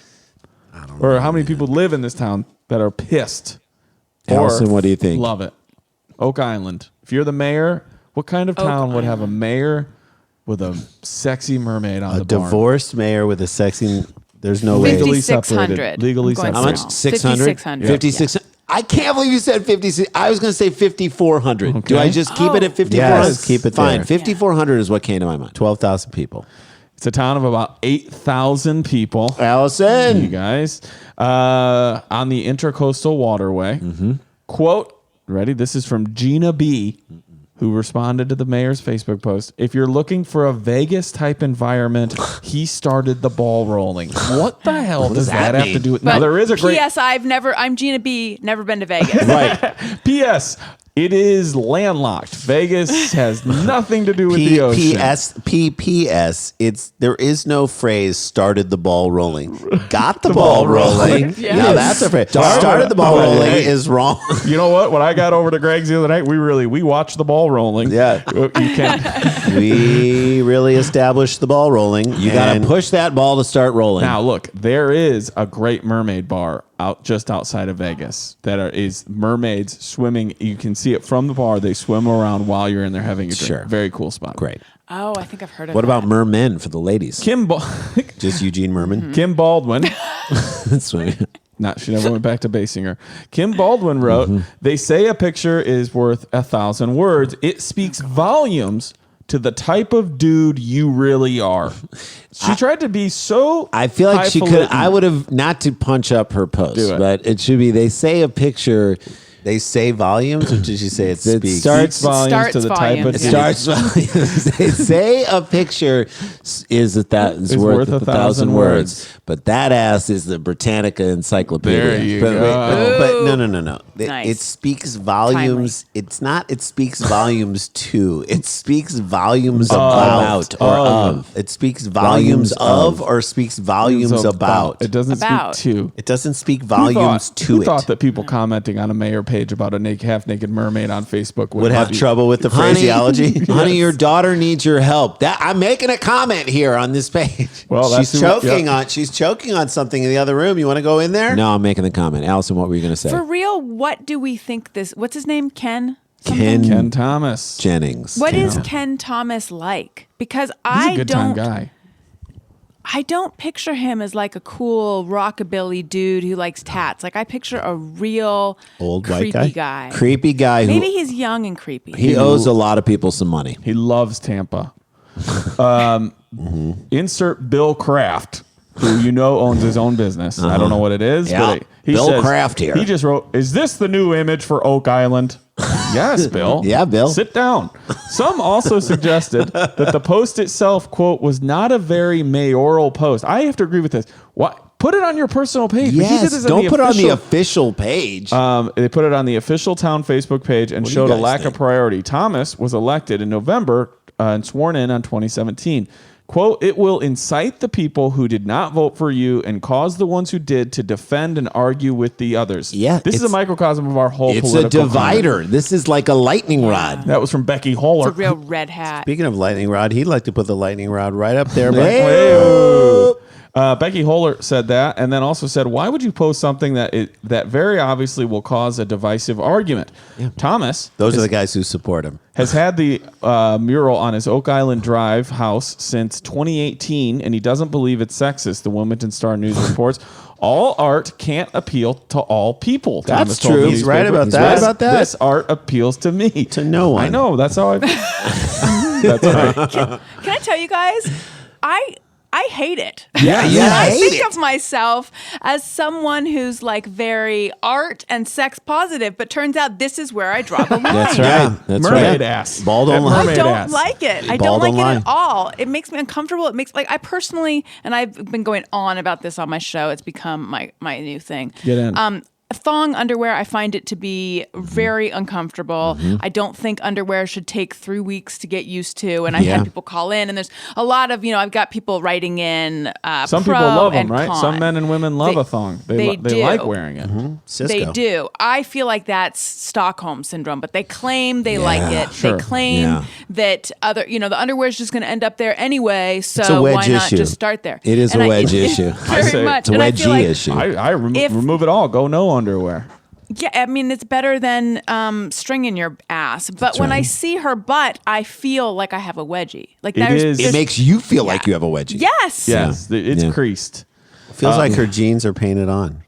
I don't know. Or how many people live in this town that are pissed? Allison, or what do you think? Love it. Oak Island. If you're the mayor, what kind of town would have a mayor with a sexy mermaid on A the barn? divorced mayor with a sexy. There's no way. Legally 5,600. separated. Legally I'm going separated. How much? small. 600? 5,600. 56. I can't believe you said 56. I was going to say 5,400. Do Okay. I just keep it at 5,400? Yes, keep it Fine. there. 5,400 is what came to my mind. 12,000 people. It's a town of about 8,000 people. You Allison. guys. On the Intercoastal Waterway. Quote, ready? This is from Gina B., who responded to the mayor's Facebook post. If you're looking for a Vegas type environment, he started the ball rolling. What the hell does that have to do with? Now, there is a great. P.S. I'm Gina B. Never been to Vegas. Right. P.S. It is landlocked. Vegas has nothing to do with the ocean. PPS. There is no phrase started the ball rolling. Got the ball rolling. Yeah. Now that's a phrase. Started the ball rolling is wrong. You know what? When I got over to Greg's the other night, we watched the ball rolling. Yeah. You can't. We really established the ball rolling. You got to push that ball to start rolling. Now look, there is a great mermaid bar just outside of Vegas that is mermaids swimming. You can see it from the bar. They swim around while you're in there having a drink. Sure. Very cool spot. Great. Oh, I think I've heard of What that. about mermen for the ladies? Just Eugene Merman. Kim Baldwin. Swimming. She never went back to Basinger. Kim Baldwin wrote, they say a picture is worth 1,000 words. It speaks volumes to the type of dude you really are. She tried to be so I feel like she could. highfalutin. I would have, not to punch up her post, Do it. but it should be, they say a picture. They say volumes, or did she say it It speaks? starts volumes to the type of volumes, It yeah. starts volumes. They say a picture is worth 1,000 words, but that ass is the Britannica Encyclopedia. There you But- go. But no. Nice. It speaks volumes. It's not. It speaks volumes to. It speaks volumes about or of. It speaks volumes of or speaks volumes about. It doesn't About. speak to. It doesn't speak volumes to Who it. thought that people commenting on a mayor page about a half-naked mermaid on Facebook would have trouble with the phraseology. Honey, your daughter needs your help. I'm making a comment here on this page. Well, she's choking on something in the other room. You want to go in there? No, I'm making the comment. Allison, what were you going to say? For real, what do we think this? What's his name? Ken Thomas Jennings. What is Ken Thomas like? Because He's a good time guy. I don't picture him as like a cool rockabilly dude who likes tats. Like I picture a real old creepy white guy. Creepy guy. Maybe he's young and creepy. He owes a lot of people some money. He loves Tampa. Insert Bill Kraft, who owns his own business. I don't know what it is. Yeah. But he Bill says, Kraft here. He just wrote, "Is this the new image for Oak Island?" Yes, Bill. Yeah, Bill. Sit down. Some also suggested that the post itself, quote, was not a very mayoral post. I have to agree with this. What? Put it on your personal page. Yes, don't put it on the official page. They put it on the official town Facebook page and showed a lack of priority. Thomas was elected in November and sworn in on 2017. Quote, "It will incite the people who did not vote for you and cause the ones who did to defend and argue with the others." Yeah, this is a microcosm of our whole It's political a divider. climate. This is like a lightning rod. That was from Becky Holler. It's a real red hat. Speaking of lightning rod, he'd like to put the lightning rod right up there. Becky Holler said that, and then also said, "Why would you post something that very obviously will cause a divisive argument?" Yeah. Thomas, those are the guys who support him, has had the mural on his Oak Island Drive house since 2018, and he doesn't believe it's sexist. The Wilmington Star News reports. All art can't appeal to all people. That's Thomas told true. the He's newspaper. right about that. This, About that. This art appeals to me. To no one. I know. That's how I. That's right. Can I tell you guys? I hate it. Yeah, I think of myself as someone who's like very art and sex positive, but turns out this is where I draw the line. That's right. That's mermaid right. ass. Bald on I line. don't like it. I Bald don't like on it at all. It makes me uncomfortable. It makes I personally, and I've been going on about this on my show. It's become my new thing. Get in. Thong underwear, I find it to be very uncomfortable. I don't think underwear should take 3 weeks to get used to. And I've had people call in, and there's a lot of, I've got people writing in Some pro people love them, and right? con. Some men and women love a thong. They do. like wearing it. They do. I feel like that's Stockholm syndrome, but they claim they like it. Sure. They claim that the underwear is just going to end up there anyway. So It's a wedge why not issue. just start there? It is And a wedge issue. Very much. It's a And I feel wedgie like, issue. I remove it all. Go no underwear. Yeah, I mean, it's better than stringing your ass. But when I see her butt, I feel like I have a wedgie. Like It makes you feel like you have a wedgie. Yes. Yes, it's creased. Feels like her jeans are painted on.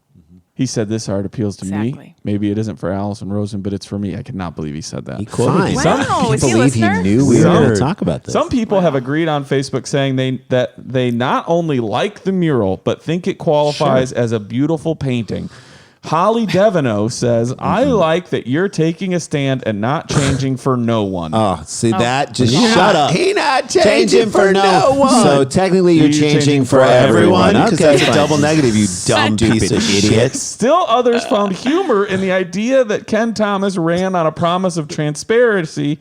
He said this art appeals to me. Exactly. Maybe it isn't for Alison Rosen, but it's for me. I cannot believe he said that. Fine. Wow, is he a believe he listener? knew we were going to talk about this. Some people have agreed on Facebook saying that they not only like the mural, but think it qualifies as a beautiful painting. Holly Devino says, "I like that you're taking a stand and not changing for no one." Oh, see that? Just He's shut not- up. he not changing for no one. So technically you're changing for everyone, everyone. because Okay, that's a fine. double negative, you dumb piece of idiot. Still others found humor in the idea that Ken Thomas ran on a promise of transparency,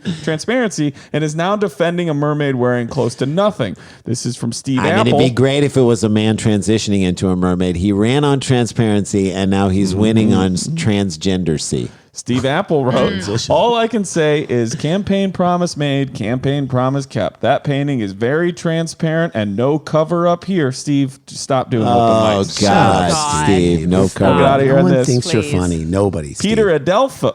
and is now defending a mermaid wearing close to nothing. This is from Steve I mean, Apple. it'd be great if it was a man transitioning into a mermaid. He ran on transparency, and now he's winning on transgendersy. Steve Apple wrote, "All I can say is campaign promise made, campaign promise kept. That painting is very transparent and no cover up here." Steve, stop doing open Oh, mics. God, God. Steve. No cover. Get out of here No on one this. thinks you're Please. funny. Nobody. Peter Adelphio.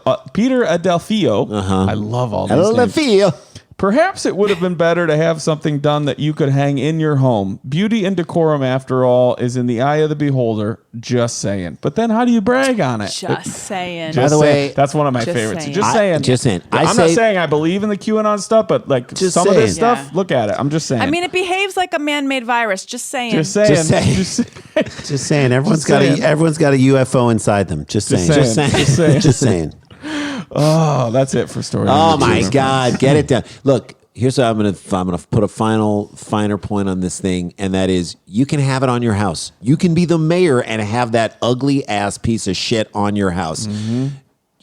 I love all these names. Feel. Perhaps it would have been better to have something done that you could hang in your home. Beauty and decorum, after all, is in the eye of the beholder. Just saying. But then how do you brag on it? Just saying. Just By the saying. way- that's one of my Just favorites. saying. Just saying. Just saying. I'm not saying I believe in the QAnon stuff, but like Just some of this saying. stuff, Yeah. look at it. I'm just saying. I mean, it behaves like a man-made virus. Just saying. just saying. Just saying. Just saying. Just saying, everyone's Just got saying. everyone's got a UFO inside them. Just saying. Just saying. Just saying. Just saying. Oh, that's it for story. Oh number my two. God, get it down. Look, here's how I'm gonna put a finer point on this thing, and that is you can have it on your house. You can be the mayor and have that ugly ass piece of shit on your house.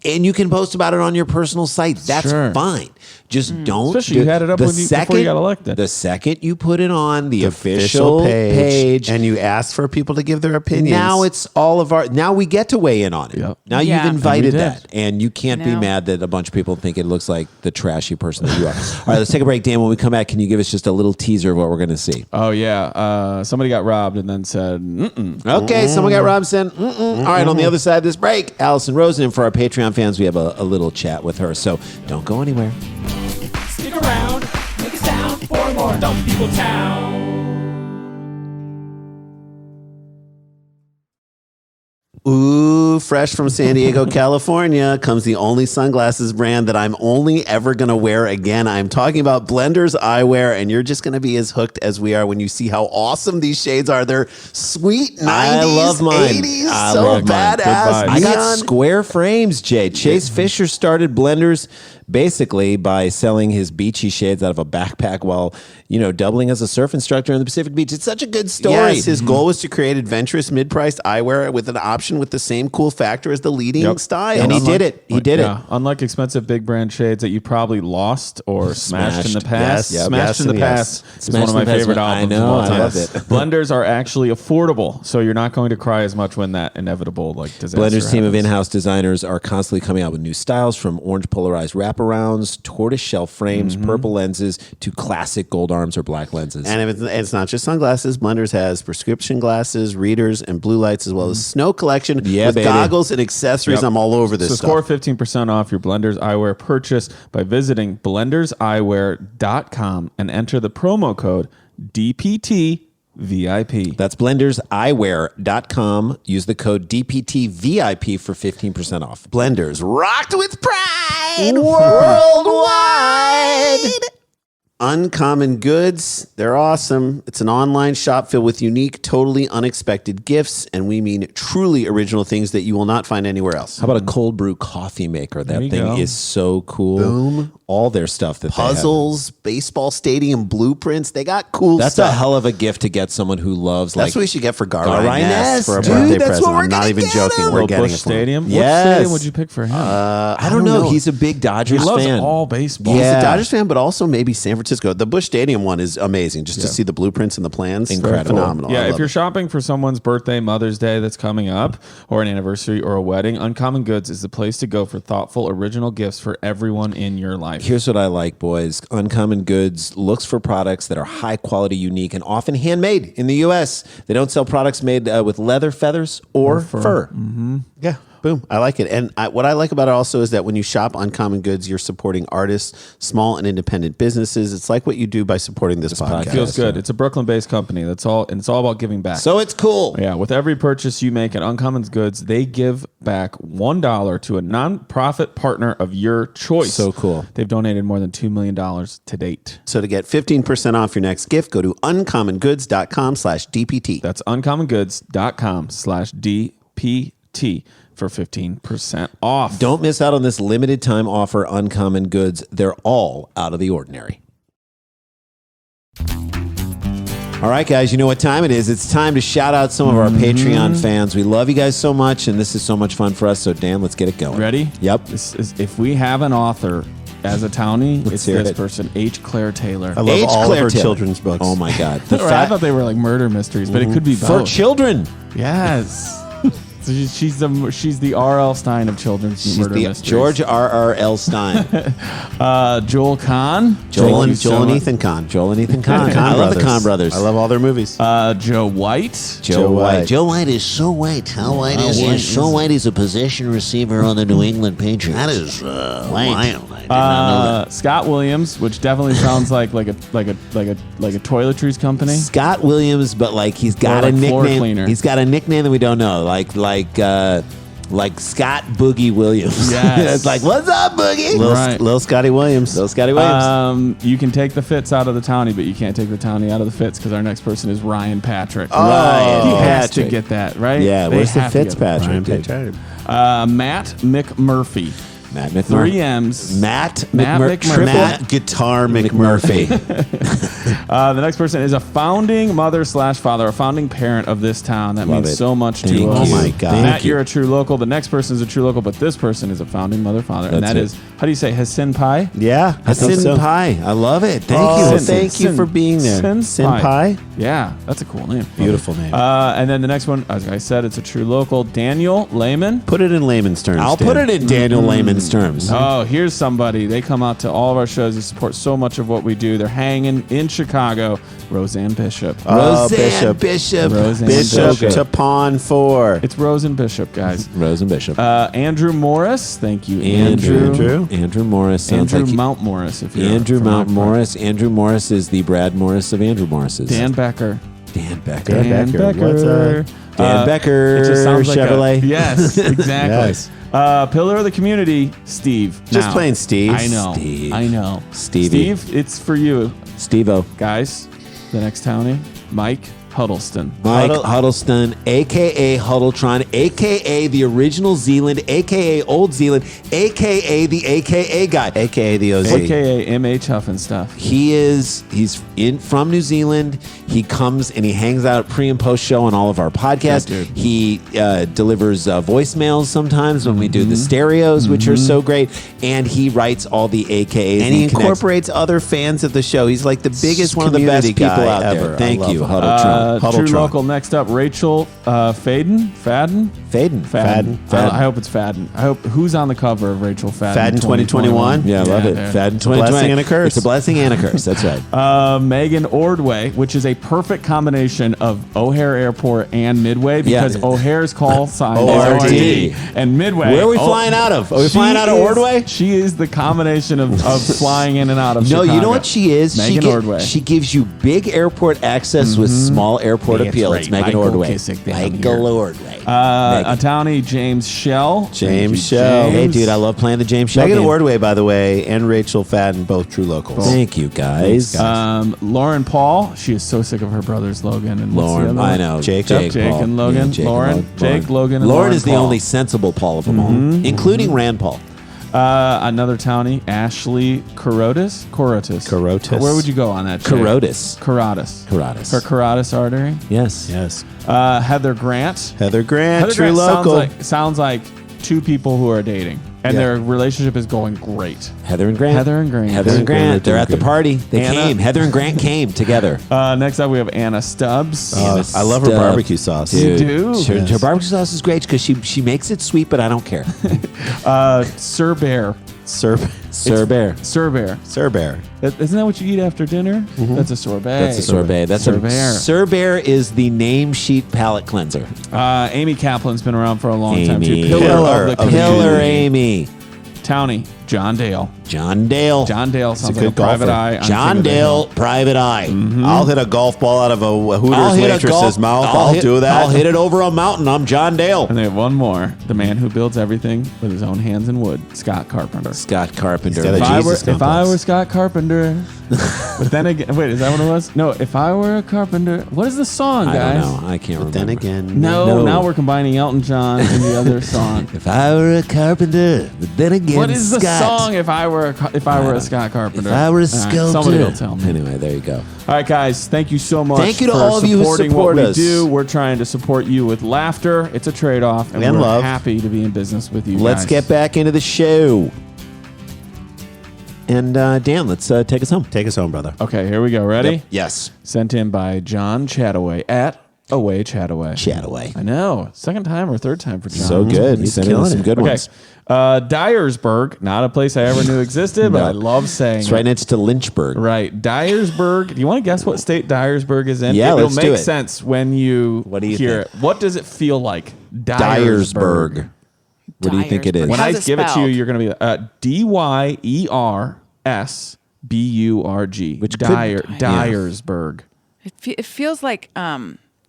And you can post about it on your personal site. That's fine. Just don't. Especially you had it up before you got elected. The second you put it on the official page, and you ask for people to give their opinions. Now it's all of our. Now we get to weigh in on it. Yep. Now Yeah. you've invited And we did. that, and you can't be mad that a bunch of people think it looks like the trashy person that you are. All right, let's take a break, Dan. When we come back, can you give us just a little teaser of what we're going to see? Oh yeah, somebody got robbed and then said, "Mm-mm." Okay, someone got robbed. Said, All right, on the other side of this break, Alison Rosen. And for our Patreon fans, we have a little chat with her. So don't go anywhere. Stick around, make a sound for more Dumb People Town. Ooh, fresh from San Diego, California, comes the only sunglasses brand that I'm only ever going to wear again. I'm talking about Blenders Eyewear, and you're just going to be as hooked as we are when you see how awesome these shades are. They're sweet 90s, I love mine. 80s, I so love mine. Good badass. vibes. I got Neon. square frames, Jay. Chase Fisher started Blenders basically by selling his beachy shades out of a backpack while, doubling as a surf instructor in the Pacific Beach. It's such a good story. Yes, his goal was to create adventurous mid-priced eyewear with an option with the same cool factor as the leading style. And he did it. He did it. Unlike expensive big brand shades that you probably lost or smashed in the past. Yes, Smashed in the past is Smashed one of in my the Past favorite one. I albums. know, of all I time. love it. Blenders are actually affordable, so you're not going to cry as much when that inevitable disaster Blenders team of happens. in-house designers are constantly coming out with new styles, from orange polarized wraparounds, tortoise shell frames, purple lenses, to classic gold arms or black lenses. And if it's not just sunglasses, Blenders has prescription glasses, readers, and blue lights, as well as snow collection with baby. goggles and accessories. Yep. I'm all over this So stuff. score 15% off your Blenders Eyewear purchase by visiting blenderseyewear.com and enter the promo code DPTVIP. That's blenderseyewear.com. Use the code DPTVIP for 15% off. Blenders rocked with pride worldwide. Uncommon Goods, they're awesome. It's an online shop filled with unique, totally unexpected gifts, and we mean truly original things that you will not find anywhere else. How about a cold brew coffee maker? There That you thing go. is so cool. Boom. All their stuff that Puzzles, baseball stadium blueprints, they got cool they have. That's stuff. a hell of a gift to get someone who loves That's what we should get for Gar Gar Ryness for a Dude, birthday that's present. what we're I'm not gonna even get joking. him. We're Little getting Busch it for him. Stadium? Yes. What stadium would you pick for him? I don't know. He's a big he Dodgers loves fan. all baseball. He's Yeah. a Dodgers fan, but also maybe San Francisco. The Busch Stadium one is amazing. Just to see the blueprints and the plans. Incredible. Phenomenal. I Yeah, if love you're it. shopping for someone's birthday, Mother's Day that's coming up, or an anniversary or a wedding, Uncommon Goods is the place to go for thoughtful, original gifts for everyone in your life. Here's what I like, boys. Uncommon Goods looks for products that are high quality, unique, and often handmade in the U.S. They don't sell products made with leather, feathers, or fur. Yeah, boom. I like it. And what I like about it also is that when you shop Uncommon Goods, you're supporting artists, small and independent businesses. It's like what you do by supporting this podcast. It feels good. It's a Brooklyn-based company. That's all, and it's all about giving back. So it's cool. Yeah, with every purchase you make at Uncommon Goods, they give back $1 to a nonprofit partner of your choice. So cool. They've donated more than $2 million to date. So to get 15% off your next gift, go to uncommongoods.com/DPT. That's uncommongoods.com/DPT for 15% off. Don't miss out on this limited time offer, Uncommon Goods. They're all out of the ordinary. All right, guys, you know what time it is. It's time to shout out some of our Patreon fans. We love you guys so much, and this is so much fun for us. So, Dan, let's get it going. Ready? Yep. This is, if we have an author as a townie, it's hear this it. person, H. Claire Taylor. I love H. all Claire of her Taylor. children's books. Oh, my God. Or I thought they were like murder mysteries, but it could be both. For children. Yes. So she's the R.L. Stein of children's murder mysteries. George R.R.L. Stein. Joel Kahn. Joel Thank you and so much. Ethan Kahn. Joel and Ethan Kahn. Kahn I love the brothers. Kahn brothers. I love all their movies. Joe White. Joe White. Joe White is so white. How white is he? So white he's a possession receiver on the New England Patriots. That is wild. I did not know that. Scott Williams, which definitely sounds like a toiletries company. Scott Williams, but like he's got Or a like floor nickname. cleaner. He's got a nickname that we don't know, like Scott Boogie Williams. Yes. It's like, what's up, Boogie? Right. Lil Scotty Williams. Little Scotty Williams. You can take the Fitz out of the townie, but you can't take the townie out of the Fitz because our next person is Ryan Patrick. Ryan he has to Patrick. get that, right? Yeah, They where's the have to get that. Fitzpatrick? Matt McMurphy. Matt McMurphy. 3 M's. Matt McMurphy. Matt Guitar McMurphy. The next person is a founding mother/father, a founding parent of this town. That Love means it. so much Thank to you. us. Oh my God. Matt, Thank you. you're a true local. The next person is a true local, but this person is a founding mother/father, and That's that it. is, how do you say, Hassan Pai? Yeah. I think Hassan so. Pai. I love it. Thank Oh, you. thank you for being there. Sin Pai. Yeah, that's a cool name. Beautiful name. And then the next one, as I said, it's a true local. Daniel Lehman. Put it in layman's terms. I'll put it in Daniel Lehman's terms. Oh, here's somebody. They come out to all of our shows. They support so much of what we do. They're hanging in Chicago. Roseanne Bishop. Roseanne Bishop. Roseanne Bishop Bishop. to pawn 4. It's Rose and Bishop, guys. Rose and Bishop. Andrew Morris. Thank you, Andrew Morris. Sounds Andrew like Mount Morris. If you're Andrew from Mount my part. Morris. Andrew Morris is the Brad Morris of Andrew Morris's. Dan Becker. Dan Becker. Dan Becker. What's up? Dan Becker. It just sounds like Chevrolet. yes, exactly. Yes. Pillar of the community, Steve. Just Now, plain Steve. I know. Steve. I know. Stevie. Steve, it's for you. Steve-O. Guys, the next townie, Mike Huddleston. Mike Huddleston, a.k.a. Huddletron, a.k.a. the original Zealand, a.k.a. Old Zealand, a.k.a. the a.k.a. guy. AKA the OZ. AKA M.H. Huff and stuff. He's from New Zealand. He comes and he hangs out pre and post show on all of our podcasts. Yeah, dude. He delivers voicemails sometimes when we do the stereos, which are so great. And he writes all the AKAs. And he connects. incorporates other fans of the show. He's like the biggest one of the best community people guy out there. ever. Thank I you, love him. Huddletron. True Huddletron. local. Next up, Rachel Fadden. Faden. I hope it's Fadden. I hope who's on the cover of Rachel Fadden. Fadden 2021? Yeah, I love it. dude. Fadden a blessing 2020. and a curse. It's a blessing and a curse. That's right. Megan Ordway, which is a perfect combination of O'Hare Airport and Midway because Yeah. O'Hare's call sign ORD. is ORD. And Midway. Where are we flying out of? Are we she flying out of is- Ordway? She is the combination of flying in and out of No, Chicago. you know what she is? Megan Ordway. She gives you big airport access with small airport That's appeal. right. It's Megan Michael Ordway. Kissick down Michael here. Ordway. A townie, James Shell. James Thank you, Shell. Hey, James. dude, I love playing the James Shell Megan game. Ordway, by the way, and Rachel Fadden, both true locals. Thank you, guys. Lauren Paul. She is so sick of her brothers Logan and what's the Lauren, other one? I know. Jake Jake Paul. and Logan. Yeah, Lauren. Jake, Logan, and Lauren Lauren is the Paul. only sensible Paul of them all, including Rand Paul. Another townie, Ashley Corotis. Where would you go on that? Jake? Carotis. Corotis. Corotis. Her carotid artery. Yes. Yes. Heather Grant. Heather Grant, Heather true Grant local. sounds like two people who are dating, and Yeah. their relationship is going great. Heather and Grant. Heather and Grant. Heather and Grant. They're at the party. They Anna. came. Heather and Grant came together. Next up, we have Anna Stubbs. I love her Stuff. barbecue sauce. Dude, do? Her barbecue sauce is great because she makes it sweet, but I don't care. Sir Bear. Sir Bear. Sir Bear. Sir Bear. Isn't that what you eat after dinner? That's a sorbet. That's a sorbet. That's Sir a Bear. Sir Bear is the name sheet palate cleanser. Amy Kaplan's been around for a long time too. Amy. Pillar of the community. Pillar Amy. Townie. John Dale. John Dale. John Dale sounds a like a good private golfer. eye. on John King of the Dale, Hill. private eye. I'll hit a golf ball out of a I'll Hooters hit a waitress's golf- mouth. I'll do that. I'll hit it over a mountain. I'm John Dale. And they have one more. The man who builds everything with his own hands and wood. Scott Carpenter. Scott Carpenter. He's got a Jesus If I complex. were Scott Carpenter, but then again, wait, is that what it was? No, if I were a carpenter, what is the song, I guys? don't know. I can't remember. Then again, No, now we're combining Elton John and the other song. If I were a carpenter, but then again, What is the Scott. song? If I were a Scott Carpenter, If I were a All right, sculptor. somebody will tell me. Anyway, there you go. All right, guys, thank you so much. Thank you to for all of you who supporting support what us. we do. We're trying to support you with laughter. It's a trade-off, and And we're love. happy to be in business with you. Let's guys. get back into the show. And Dan, let's take us home. Take us home, brother. Okay, here we go. Ready? Yes. Sent in by John Chataway at Away Chataway. Chataway. I know. Second time or third time for John. So good. He's sending us some good Okay. ones. Dyersburg, not a place I ever knew existed, but No. I love saying It's it. right next to Lynchburg. Right. Dyersburg. Do you want to guess what state Dyersburg is in? Yeah, It'll let's make do it. sense when you, What do you hear think? it. What does it feel like? Dyersburg. What do you think it is? When How's I it give it to you, spelled? you're going to be Dyersburg. Which could- Dyersburg. It feels like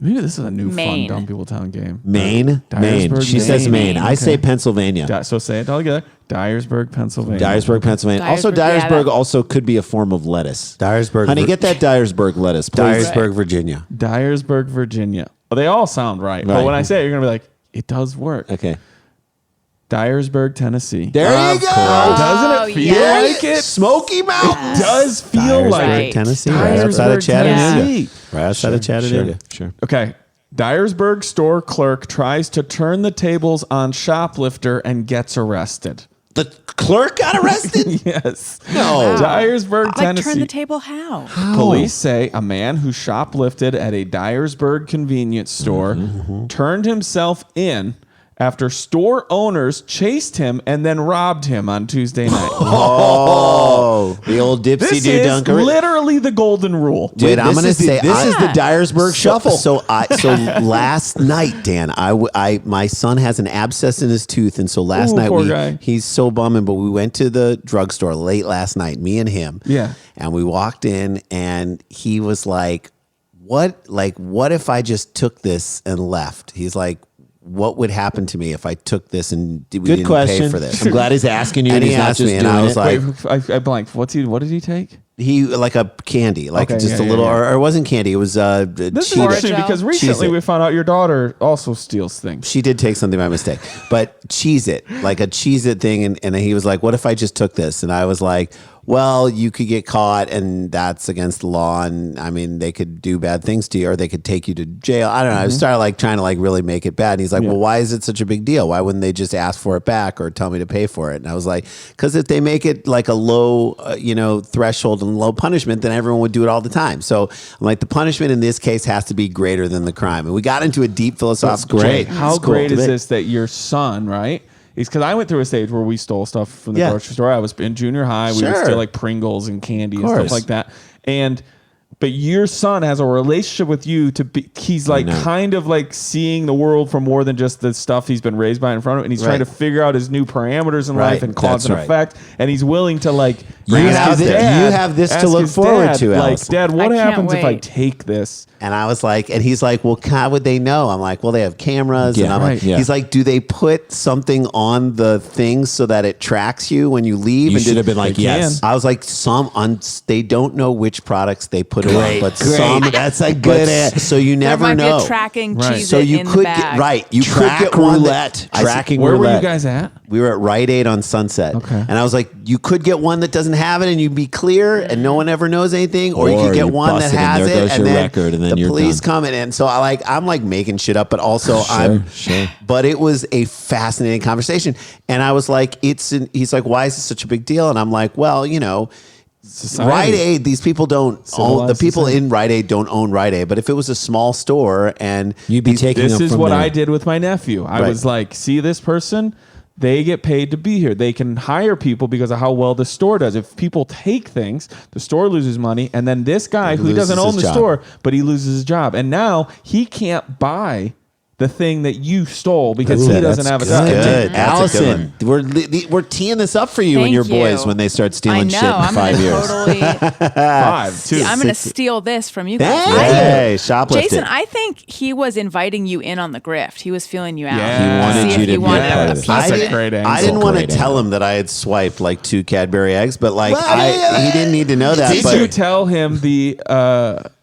Maybe this is a new Maine. fun dumb people town game. Maine? Maine. Dyersburg, She says Maine. I Okay. say Pennsylvania. So say it all together. Dyersburg, Pennsylvania. Dyersburg, Pennsylvania. Also, Dyersburg, yeah, Dyersburg that- also could be a form of lettuce. Dyersburg. Honey, get that Dyersburg lettuce, please. Dyersburg, Virginia. Dyersburg, Virginia. Well, they all sound right. But Right. when I say it, you're going to be like, it does work. Okay. Dyersburg, Tennessee. There you go. Doesn't it feel like it? Smoky Mountains. It does feel Dyersburg, like Tennessee, right outside of Dyersburg, Chattanooga. Tennessee. Right outside of Chattanooga. Sure. Okay. Dyersburg store clerk tries to turn the tables on shoplifter and gets arrested. The clerk got arrested? Yes. No. Dyersburg, Like Tennessee. turn the table how? Police say a man who shoplifted at a Dyersburg convenience store turned himself in after store owners chased him and then robbed him on Tuesday night. Oh, the old This dipsy-do is dunker. literally the golden rule. Wait, I'm going to say this is the Dyersburg shuffle. So last night, Dan, my son has an abscess in his tooth, and so last Ooh, night poor guy. he's so bumming. But we went to the drugstore late last night, me and him. Yeah. And we walked in, and he was like, "What if I just took this and left?" He's like, what would happen to me if I took this and we Good didn't question. pay for this? I'm glad he's asking you, And and he he's not asked just me, and doing I was it. like, I blanked. What did he take? He like a candy, like Okay, just yeah, a little, yeah, yeah. or it wasn't candy. It was This is Cheetah. interesting because recently Cheez-It. we found out your daughter also steals things. She did take something by mistake, but Cheez-It, like a Cheez-It thing. And he was like, what if I just took this? And I was like, well, you could get caught and that's against the law. And I mean, they could do bad things to you or they could take you to jail. I don't know. I started like trying to like really make it bad. And he's like, well, why is it such a big deal? Why wouldn't they just ask for it back or tell me to pay for it? And I was like, because if they make it like a low, threshold and low punishment, then everyone would do it all the time. So I'm like, the punishment in this case has to be greater than the crime. And we got into a deep philosophical debate. How great is this that your son, right? Because I went through a stage where we stole stuff from the grocery store. I was in junior high. We would steal like Pringles and candy and stuff like that. But your son has a relationship with you he's like kind of like seeing the world from more than just the stuff he's been raised by in front of him. And he's trying to figure out his new parameters in life and cause and effect. And he's willing to like, you have this to look forward to, like, Allison. Dad, what I can't happens if I wait. take this? And I was like, and he's like, well, how would they know? I'm like, well, they have cameras. Yeah, and I'm right, like, yeah. he's like, do they put something on the thing so that it tracks you when you leave? You And should have been like, They yes. can. I was like, they don't know which products they put it on, but some. That's a good answer. So you There never might know. be a tracking Right. cheese So you in could the bag. get you Track could get one roulette. Tracking Where were roulette. you guys at? We were at Rite Aid on Sunset. Okay. And I was like, you could get one that doesn't have it and you'd be clear and no one ever knows anything. Or you Or could get you one bust that it and has there it goes and your then record and then the you're police done. come in. And so I'm like making shit up, but also Sure. but it was a fascinating conversation. And I was like, he's like, why is this such a big deal? And I'm like, well, Society. Rite Aid, these people don't own, the Civilized people society. in Rite Aid don't own Rite Aid. But if it was a small store and You'd be taking This them is from what there. I did with my nephew. I Right. was like, see this person? They get paid to be here. They can hire people because of how well the store does. If people take things, the store loses money. And then this guy who loses doesn't own his the job. store, but he loses his job. And now he can't buy the thing that you stole because he doesn't have a That's job. good. That's a good Allison, we're teeing this up for you and Thank your boys you. when they start I stealing know. shit in I'm 5 gonna years. totally. 5, 2. I'm gonna steal this from you guys. Hey, shoplifting. Jason, I think he was inviting you in on the grift. He was feeling you out. Yeah. He wanted See you if to he be wanted part a of piece it. That's of a it. great angle. I didn't want to Great tell angle. him that I had swiped like 2 Cadbury eggs, but like Well, he didn't need to know that. Did but, you tell him the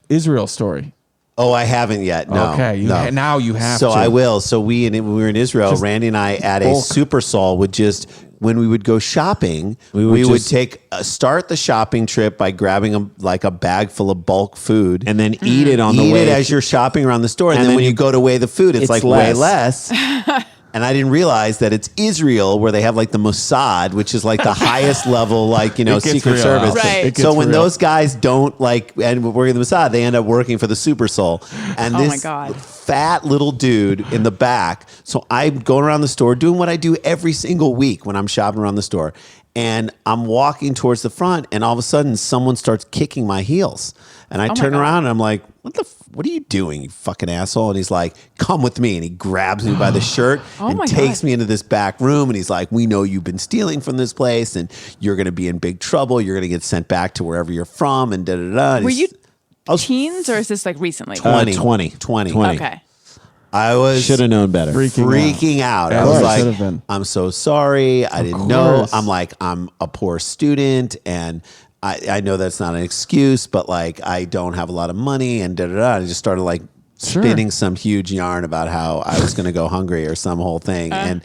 Israel story? Oh, I haven't yet. No. Okay, now you have so to. I will. So when we were in Israel, Randy and I at a bulk. Super Sol would just, when we would go shopping, we would would just- take start the shopping trip by grabbing a bag full of bulk food And then eat it on the eat way. it as you're shopping around the store, and, And then then when you you- go to weigh the food, it's like way less. less. And I didn't realize that it's Israel where they have like the Mossad, which is like the highest level, like, It gets Secret real, Service. Allison. Right. It gets So when real. those guys don't like and working the Mossad, they end up working for the Super Soul. And Oh my this God. fat little dude in the back. So I'm going around the store doing what I do every single week when I'm shopping around the store. And I'm walking towards the front, and all of a sudden, someone starts kicking my heels. And I my turn God. around, and I'm like, what are you doing, you fucking asshole? And he's like, come with me. And he grabs me by the shirt and my takes God. me into this back room. And he's like, we know you've been stealing from this place, and you're going to be in big trouble. You're going to get sent back to wherever you're from, and da-da-da. And Were he's- you teens or is this like recently? 20. 20. Okay. I was Should have known better. freaking out. Yeah, I was of course. like, Should've been. I'm so sorry. I didn't know. course. I'm like, I'm a poor student, and I know that's not an excuse, but like, I don't have a lot of money, and da-da-da. I just started like spinning some huge yarn about how I was going to go hungry or some whole thing. And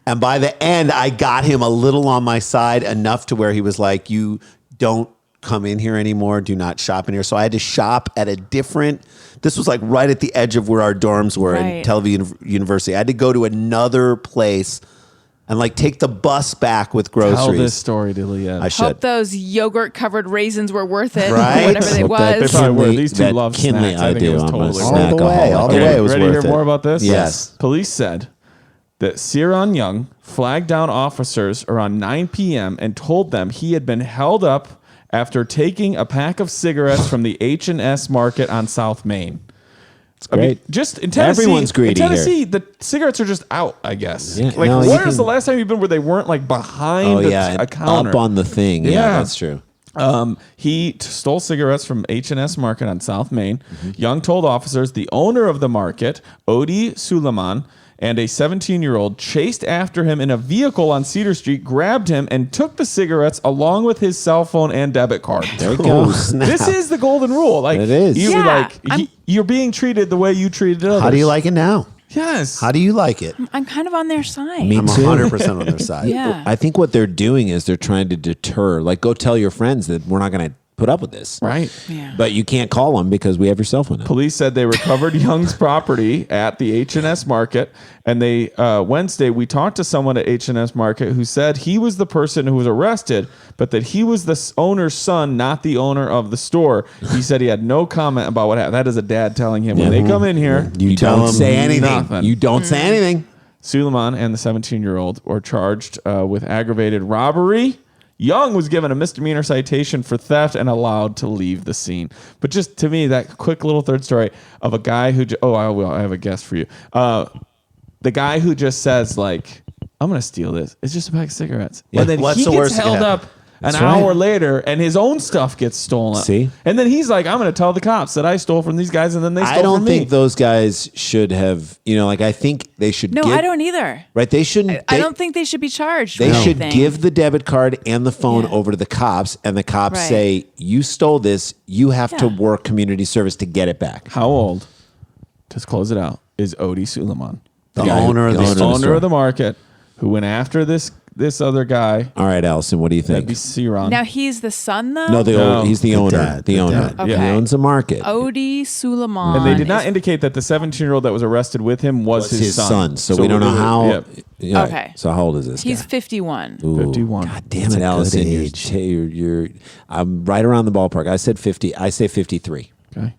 And by the end, I got him a little on my side, enough to where he was like, you don't come in here anymore. Do not shop in here. So I had to shop at a different, this was like right at the edge of where our dorms were in Tel Aviv University. I had to go to another place and like take the bus back with groceries. Tell this story to Leah. I should. Hope those yogurt covered raisins were worth it. Right? Whatever they was. They probably were. These two love Kinley snacks. I think it was totally all the way. All the way it was ready worth to hear it. more about this? Yes. Police said that Ciaran Young flagged down officers around 9 p.m. and told them he had been held up after taking a pack of cigarettes from the H&S Market on South Main. It's great. I mean, just in Tennessee, Everyone's greedy Tennessee, the cigarettes are just out, I guess. Yeah, like, no, where's the last time you've been where they weren't like behind a counter? Up on the thing. Yeah, that's true. He stole cigarettes from H&S Market on South Main. Young told officers the owner of the market, Odi Suleiman, and a 17-year-old chased after him in a vehicle on Cedar Street, grabbed him, and took the cigarettes along with his cell phone and debit card. There you go. This is the golden rule. Like, it is. You're being treated the way you treated others. How do you like it now? Yes. How do you like it? I'm kind of on their side. Me I'm too. 100% on their side. Yeah. I think what they're doing is they're trying to deter. Like, go tell your friends that we're not going to put up with this. Right. Yeah. But you can't call them because we have your cell phone now. Police said they recovered Young's property at the H&S Market, and they Wednesday we talked to someone at H&S Market who said he was the person who was arrested, but that he was the owner's son, not the owner of the store. He said he had no comment about what happened. That is a dad telling him when they come in here, You don't say anything. nothing. You don't say anything. Suleiman and the 17-year-old were charged with aggravated robbery. Young was given a misdemeanor citation for theft and allowed to leave the scene. But just to me, that quick little third story of a guy who, I have a guest for you. The guy who just says like, I'm going to steal this. It's just a pack of cigarettes. Yeah. And then What's he the gets worst that held can up an hour later and his own stuff gets stolen. See? And then he's like, I'm going to tell the cops that I stole from these guys and then they stole I don't from me. think those guys should have, I think they should No, I don't either. Right? They shouldn't. I don't think they should be charged. They for should anything. give the debit card and the phone over to the cops, and the cops Right. say, you stole this. You have to work community service to get it back. How old, to close it out, is Odi Suleiman? The owner of the owner of the market who went after this other guy. All right, Allison, what do you think? That'd be Ciaran. Now he's the son, though. No, he's the owner. dad. The owner. Okay. He owns the market. Odi Suleiman. And they did not indicate that the 17-year-old that was arrested with him was his son. So we don't know how. Yeah. Yeah. Okay. So how old is this He's guy? 51. Ooh, 51. God damn That's it, a good Allison. age. You're I'm right around the ballpark. I said 50. I say 53. Okay.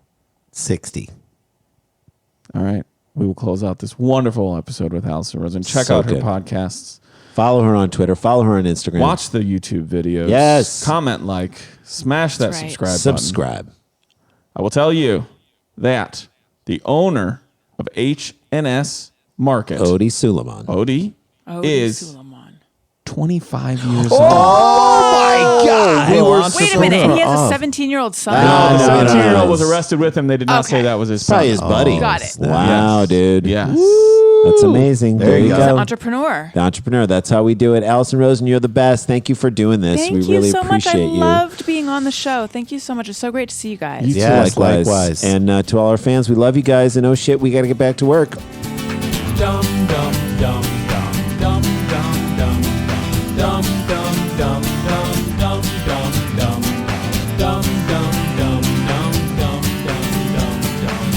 60. All right. We will close out this wonderful episode with Alison Rosen. Check So out her good. podcasts. Follow her on Twitter. Follow her on Instagram. Watch the YouTube videos. Yes. Comment, smash that That's right. subscribe button. Subscribe. I will tell you that the owner of H&S Market, Odi Suleiman. Odi is Suleiman. 25 years old. Oh my God. Wait a minute. He has a 17-year-old son. No, the no, 17-year-old no. was arrested with him. They did not say that was his son. Probably his buddy. Got it. Wow, dude. Yes. That's amazing. There you He's go. an entrepreneur. The entrepreneur. That's how we do it. Allison Rosen, you're the best. Thank you for doing this. Thank we you really so much. I appreciate you. loved being on the show. Thank you so much. It's so great to see you guys. You too, Yes, likewise. likewise. And to all our fans, we love you guys. And oh shit, we got to get back to work. Dum dum dum dum dum dum dum dum dum dum dum dum dum dum dum dum dum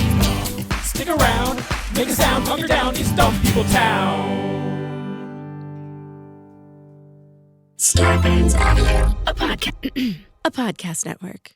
dum. Stick around, make a sound, hunker down. It's Dumb People Town. Star Bands Audio, a podcast network.